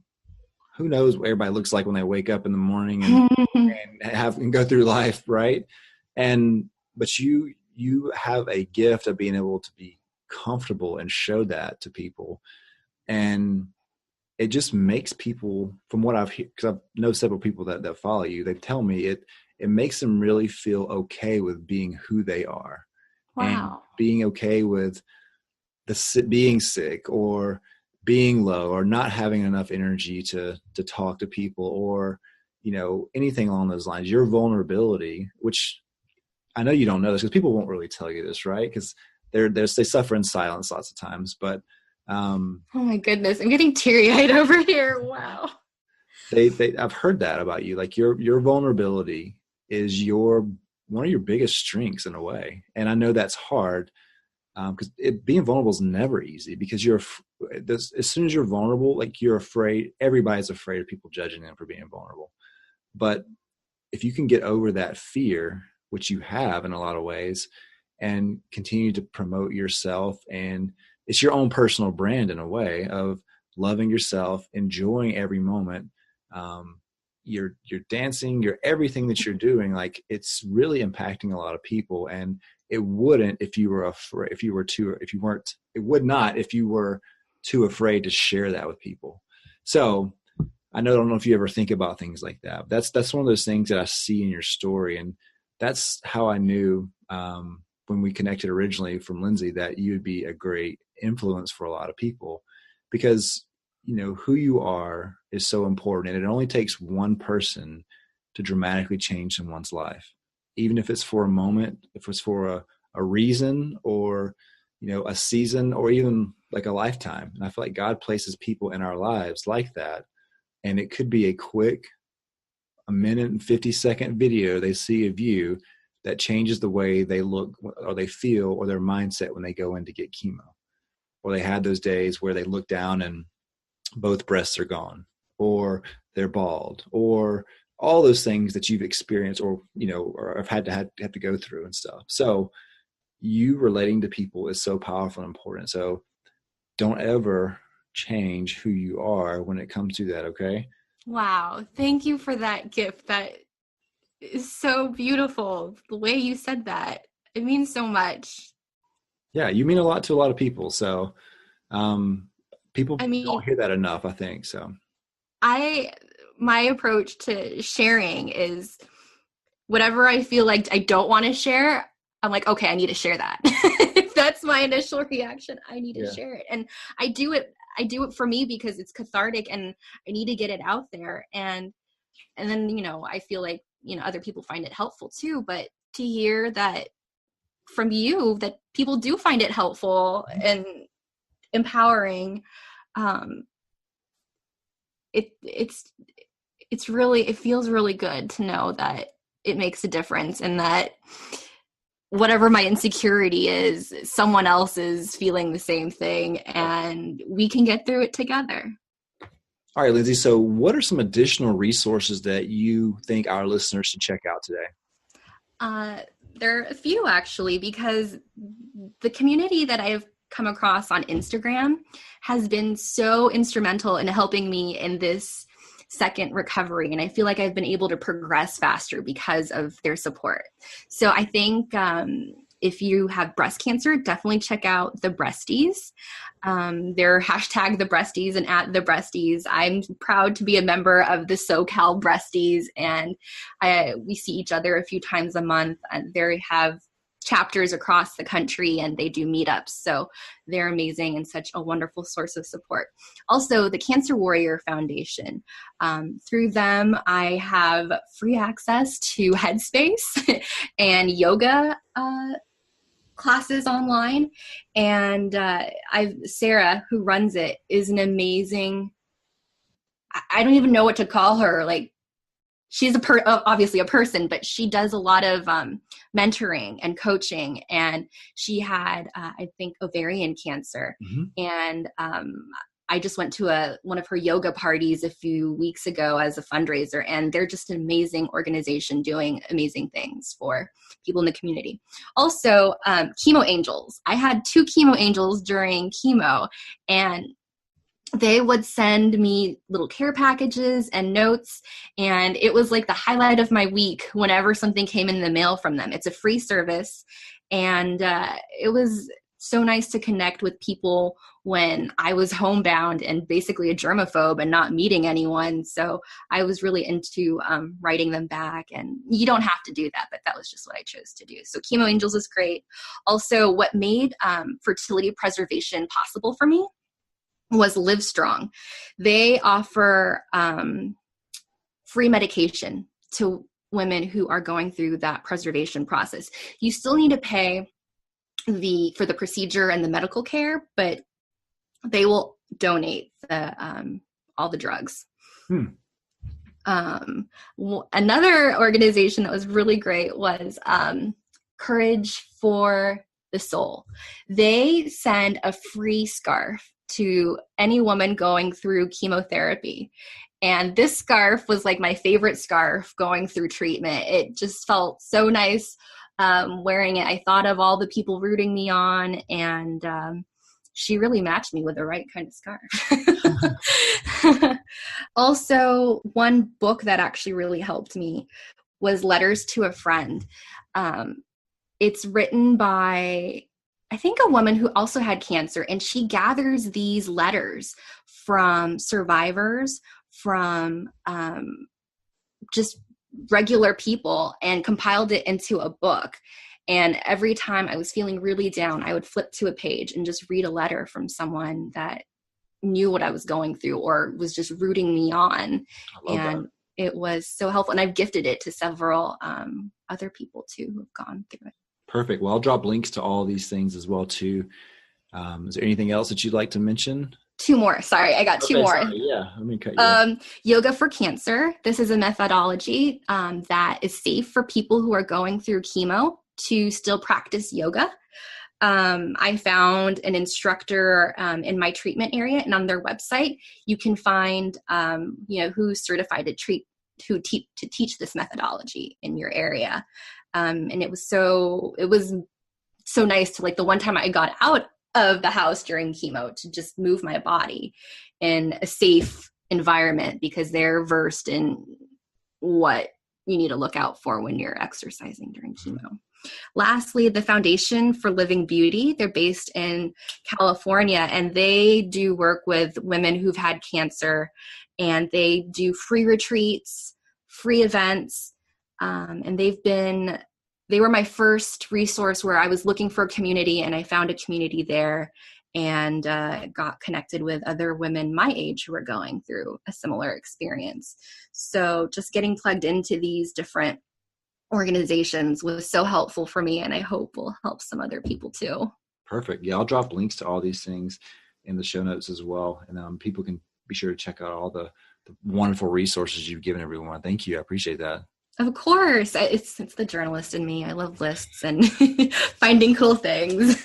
who knows what everybody looks like when they wake up in the morning and go through life, right? But you have a gift of being able to be comfortable and show that to people. And it just makes people, from what I've heard, because I know several people that follow you, they tell me it makes them really feel okay with being who they are. Wow. And being okay with being sick or being low or not having enough energy to talk to people or, anything along those lines. Your vulnerability, which I know you don't know this because people won't really tell you this, right? Because they suffer in silence lots of times. But oh my goodness, I'm getting teary-eyed over here. Wow. I've heard that about you. Like your vulnerability is one of your biggest strengths in a way. And I know that's hard because being vulnerable is never easy, because as soon as you're vulnerable, like you're afraid, everybody's afraid of people judging them for being vulnerable. But if you can get over that fear, which you have in a lot of ways, and continue to promote yourself, and it's your own personal brand in a way of loving yourself, enjoying every moment. You're dancing, everything that you're doing, like it's really impacting a lot of people. And It wouldn't if you were afraid, if you weren't, it would not if you were too afraid to share that with people. So I don't know if you ever think about things like that. That's one of those things that I see in your story. And that's how I knew when we connected originally from Lindsay that you would be a great influence for a lot of people, because who you are is so important. And it only takes one person to dramatically change someone's life, even if it's for a moment, if it's for a reason, or a season, or even like a lifetime. And I feel like God places people in our lives like that. And it could be a quick, a minute and 50-second video they see of you that changes the way they look or they feel or their mindset when they go in to get chemo. Or they had those days where they look down and both breasts are gone, or they're bald, or all those things that you've experienced or have had to go through and stuff. So you relating to people is so powerful and important. So don't ever change who you are when it comes to that. Okay. Wow. Thank you for that gift. That is so beautiful. The way you said that, it means so much. Yeah. You mean a lot to a lot of people. So, people don't hear that enough, I think. So my approach to sharing is whatever I feel like I don't want to share, I'm like, okay, I need to share that. If that's my initial reaction, I need to share it. And I do it for me because it's cathartic and I need to get it out there. And then, I feel like, other people find it helpful too, but to hear that from you, that people do find it helpful and empowering, it feels really good to know that it makes a difference, and that whatever my insecurity is, someone else is feeling the same thing, and we can get through it together. All right, Lindsay. So what are some additional resources that you think our listeners should check out today? There are a few, actually, because the community that I've come across on Instagram has been so instrumental in helping me in this second recovery. And I feel like I've been able to progress faster because of their support. So I think if you have breast cancer, definitely check out the Breasties. They're hashtag the Breasties and at the Breasties. I'm proud to be a member of the SoCal Breasties, and we see each other a few times a month, and they have chapters across the country, and they do meetups. So they're amazing and such a wonderful source of support. Also, the Cancer Warrior Foundation. Through them, I have free access to Headspace and yoga classes online. And Sarah, who runs it, is an amazing, I don't even know what to call her. Like, she's obviously a person, but she does a lot of mentoring and coaching. And she had, I think, ovarian cancer. Mm-hmm. And I just went to one of her yoga parties a few weeks ago as a fundraiser, and they're just an amazing organization doing amazing things for people in the community. Also, Chemo Angels. I had 2 Chemo Angels during chemo, and they would send me little care packages and notes, and it was like the highlight of my week whenever something came in the mail from them. It's a free service, and it was so nice to connect with people when I was homebound and basically a germaphobe and not meeting anyone. So I was really into writing them back, and you don't have to do that, but that was just what I chose to do. So Chemo Angels is great. Also, what made fertility preservation possible for me was Livestrong. They offer free medication to women who are going through that preservation process. You still need to pay for the procedure and the medical care, but they will donate all the drugs. Another organization that was really great was Courage for the Soul. They send a free scarf to any woman going through chemotherapy. And this scarf was like my favorite scarf going through treatment. It just felt so nice wearing it. I thought of all the people rooting me on, and she really matched me with the right kind of scarf. Also, one book that actually really helped me was Letters to a Friend. it's written by, I think, a woman who also had cancer, and she gathers these letters from survivors, from just regular people, and compiled it into a book. And every time I was feeling really down, I would flip to a page and just read a letter from someone that knew what I was going through or was just rooting me on. And that. It was so helpful. And I've gifted it to several other people too who've gone through it. Perfect. Well, I'll drop links to all these things as well too. Is there anything else that you'd like to mention? 2 more. Sorry, I got 2 more. Sorry. Yeah, let me cut you. Yoga for cancer. This is a methodology that is safe for people who are going through chemo to still practice yoga. I found an instructor in my treatment area, and on their website, you can find who's certified to teach this methodology in your area. And it was so nice to, like, the one time I got out of the house during chemo to just move my body in a safe environment, because they're versed in what you need to look out for when you're exercising during chemo. Lastly, the Foundation for Living Beauty. They're based in California, and they do work with women who've had cancer, and they do free retreats, free events. And they were my first resource where I was looking for a community, and I found a community there, and got connected with other women my age who were going through a similar experience. So just getting plugged into these different organizations was so helpful for me, and I hope will help some other people too. Perfect. Yeah, I'll drop links to all these things in the show notes as well. And people can be sure to check out all the wonderful resources you've given everyone. Thank you. I appreciate that. Of course. It's the journalist in me. I love lists and finding cool things.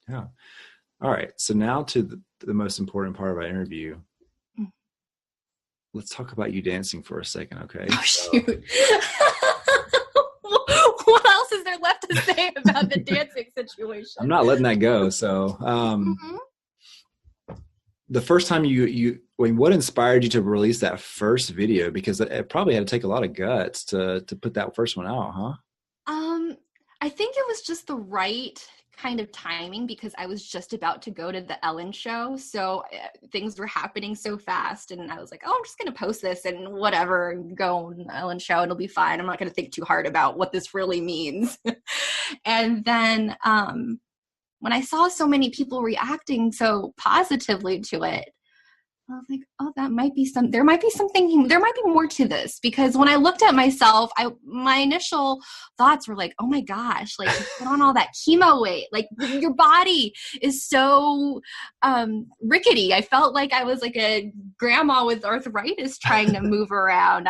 Yeah. All right. So now to the most important part of our interview. Let's talk about you dancing for a second, okay? Oh, shoot. What else is there left to say about the dancing situation? I'm not letting that go. So the first time what inspired you to release that first video? Because it probably had to take a lot of guts to put that first one out, huh? I think it was just the right kind of timing, because I was just about to go to the Ellen show. So things were happening so fast, and I was like, oh, I'm just going to post this and whatever, and go on the Ellen show, and it'll be fine. I'm not going to think too hard about what this really means. And then when I saw so many people reacting so positively to it, I was like, oh, there might be more to this. Because when I looked at myself, my initial thoughts were like, oh my gosh, like, you put on all that chemo weight, like your body is so rickety. I felt like I was like a grandma with arthritis trying to move around.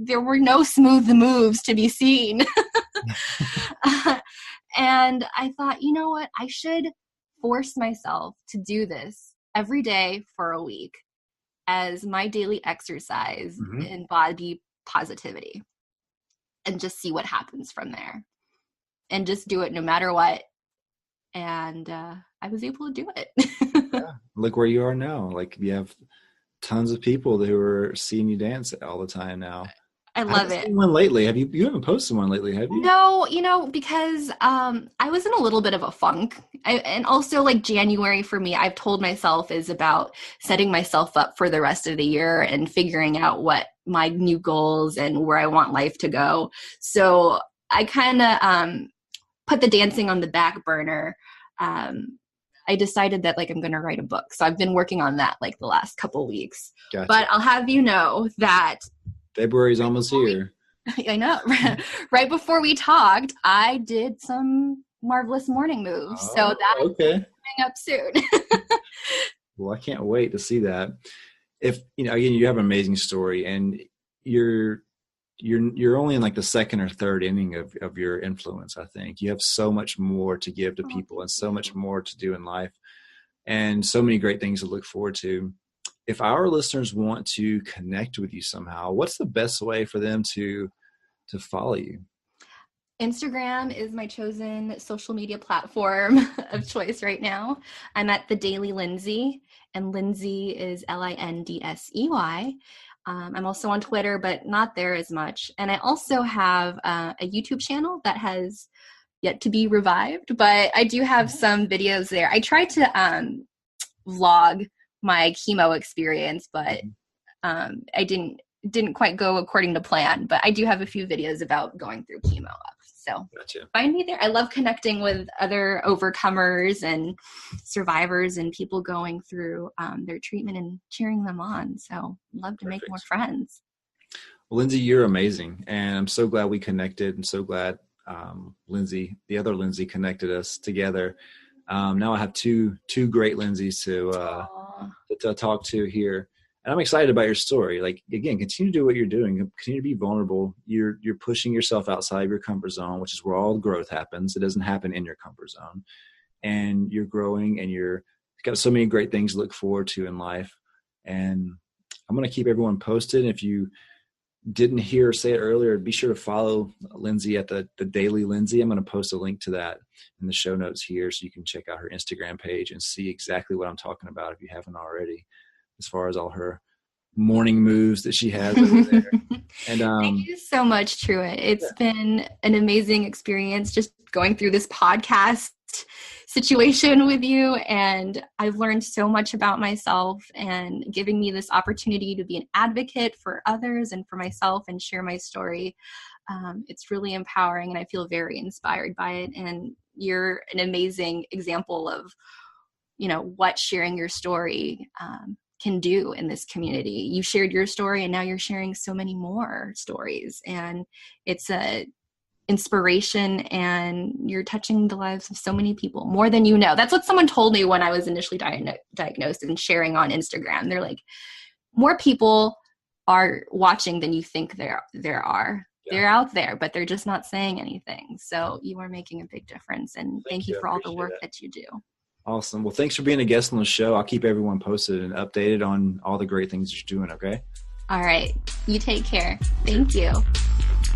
There were no smooth moves to be seen. And I thought, you know what, I should force myself to do this every day for a week as my daily exercise in body positivity, and just see what happens from there, and just do it no matter what. And I was able to do it. Yeah. Look where you are now. Like, you have tons of people who are seeing you dance all the time now. I love it. Seen one lately. You haven't posted one lately, have you? No, because I was in a little bit of a funk. And also, like, January for me, I've told myself, is about setting myself up for the rest of the year and figuring out what my new goals and where I want life to go. So I kind of put the dancing on the back burner. I decided that, like, I'm going to write a book. So I've been working on that, like, the last couple weeks. Gotcha. But I'll have you know that February's almost here. I know. Right before we talked, I did some marvelous morning moves. So that's coming up soon. Well, I can't wait to see that. If, again, you have an amazing story, and you're only in, like, the second or third inning of your influence. I think you have so much more to give to people, and so much more to do in life, and so many great things to look forward to. If our listeners want to connect with you somehow, what's the best way for them to follow you? Instagram is my chosen social media platform of choice right now. I'm at The Daily Lindsay, and Lindsay is Lindsey. I'm also on Twitter, but not there as much. And I also have a YouTube channel that has yet to be revived, but I do have some videos there. I tried to vlog my chemo experience, but I didn't quite go according to plan. But I do have a few videos about going through chemo up. So Gotcha. Find me there. I love connecting with other overcomers and survivors and people going through their treatment and cheering them on. So love to make more friends. Well, Lindsay, you're amazing. And I'm so glad we connected. I'm so glad Lindsay, the other Lindsay, connected us together. Now I have two great Lindsays to talk to here. And I'm excited about your story. Like, again, continue to do what you're doing. Continue to be vulnerable. You're pushing yourself outside of your comfort zone, which is where all the growth happens. It doesn't happen in your comfort zone. And you're growing, and you've got so many great things to look forward to in life. And I'm going to keep everyone posted. If you didn't hear or say it earlier, be sure to follow Lindsay at the Daily Lindsay. I'm going to post a link to that in the show notes here, so you can check out her Instagram page and see exactly what I'm talking about if you haven't already, as far as all her morning moves that she has over there. And thank you so much, Truett. It's been an amazing experience just going through this podcast situation with you, and I've learned so much about myself, and giving me this opportunity to be an advocate for others and for myself and share my story. It's really empowering, and I feel very inspired by it. And you're an amazing example of, what sharing your story can do in this community. You shared your story, and now you're sharing so many more stories, and it's a inspiration, and you're touching the lives of so many people, more than you know. That's what someone told me when I was initially diagnosed and sharing on Instagram. They're like, more people are watching than you think there are. Yeah. They're out there, but they're just not saying anything. So you are making a big difference, and thank you for all the work that you do. Awesome. Well, thanks for being a guest on the show. I'll keep everyone posted and updated on all the great things you're doing, okay? All right. You take care. Thank you.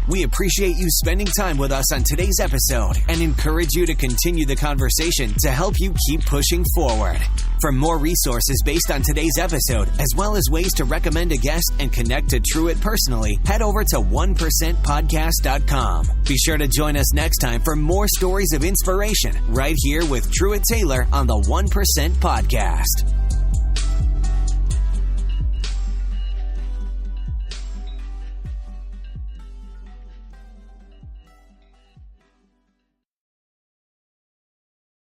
We appreciate you spending time with us on today's episode and encourage you to continue the conversation to help you keep pushing forward. For more resources based on today's episode, as well as ways to recommend a guest and connect to Truett personally, head over to 1%podcast.com. Be sure to join us next time for more stories of inspiration right here with Truett Taylor on the 1% Podcast.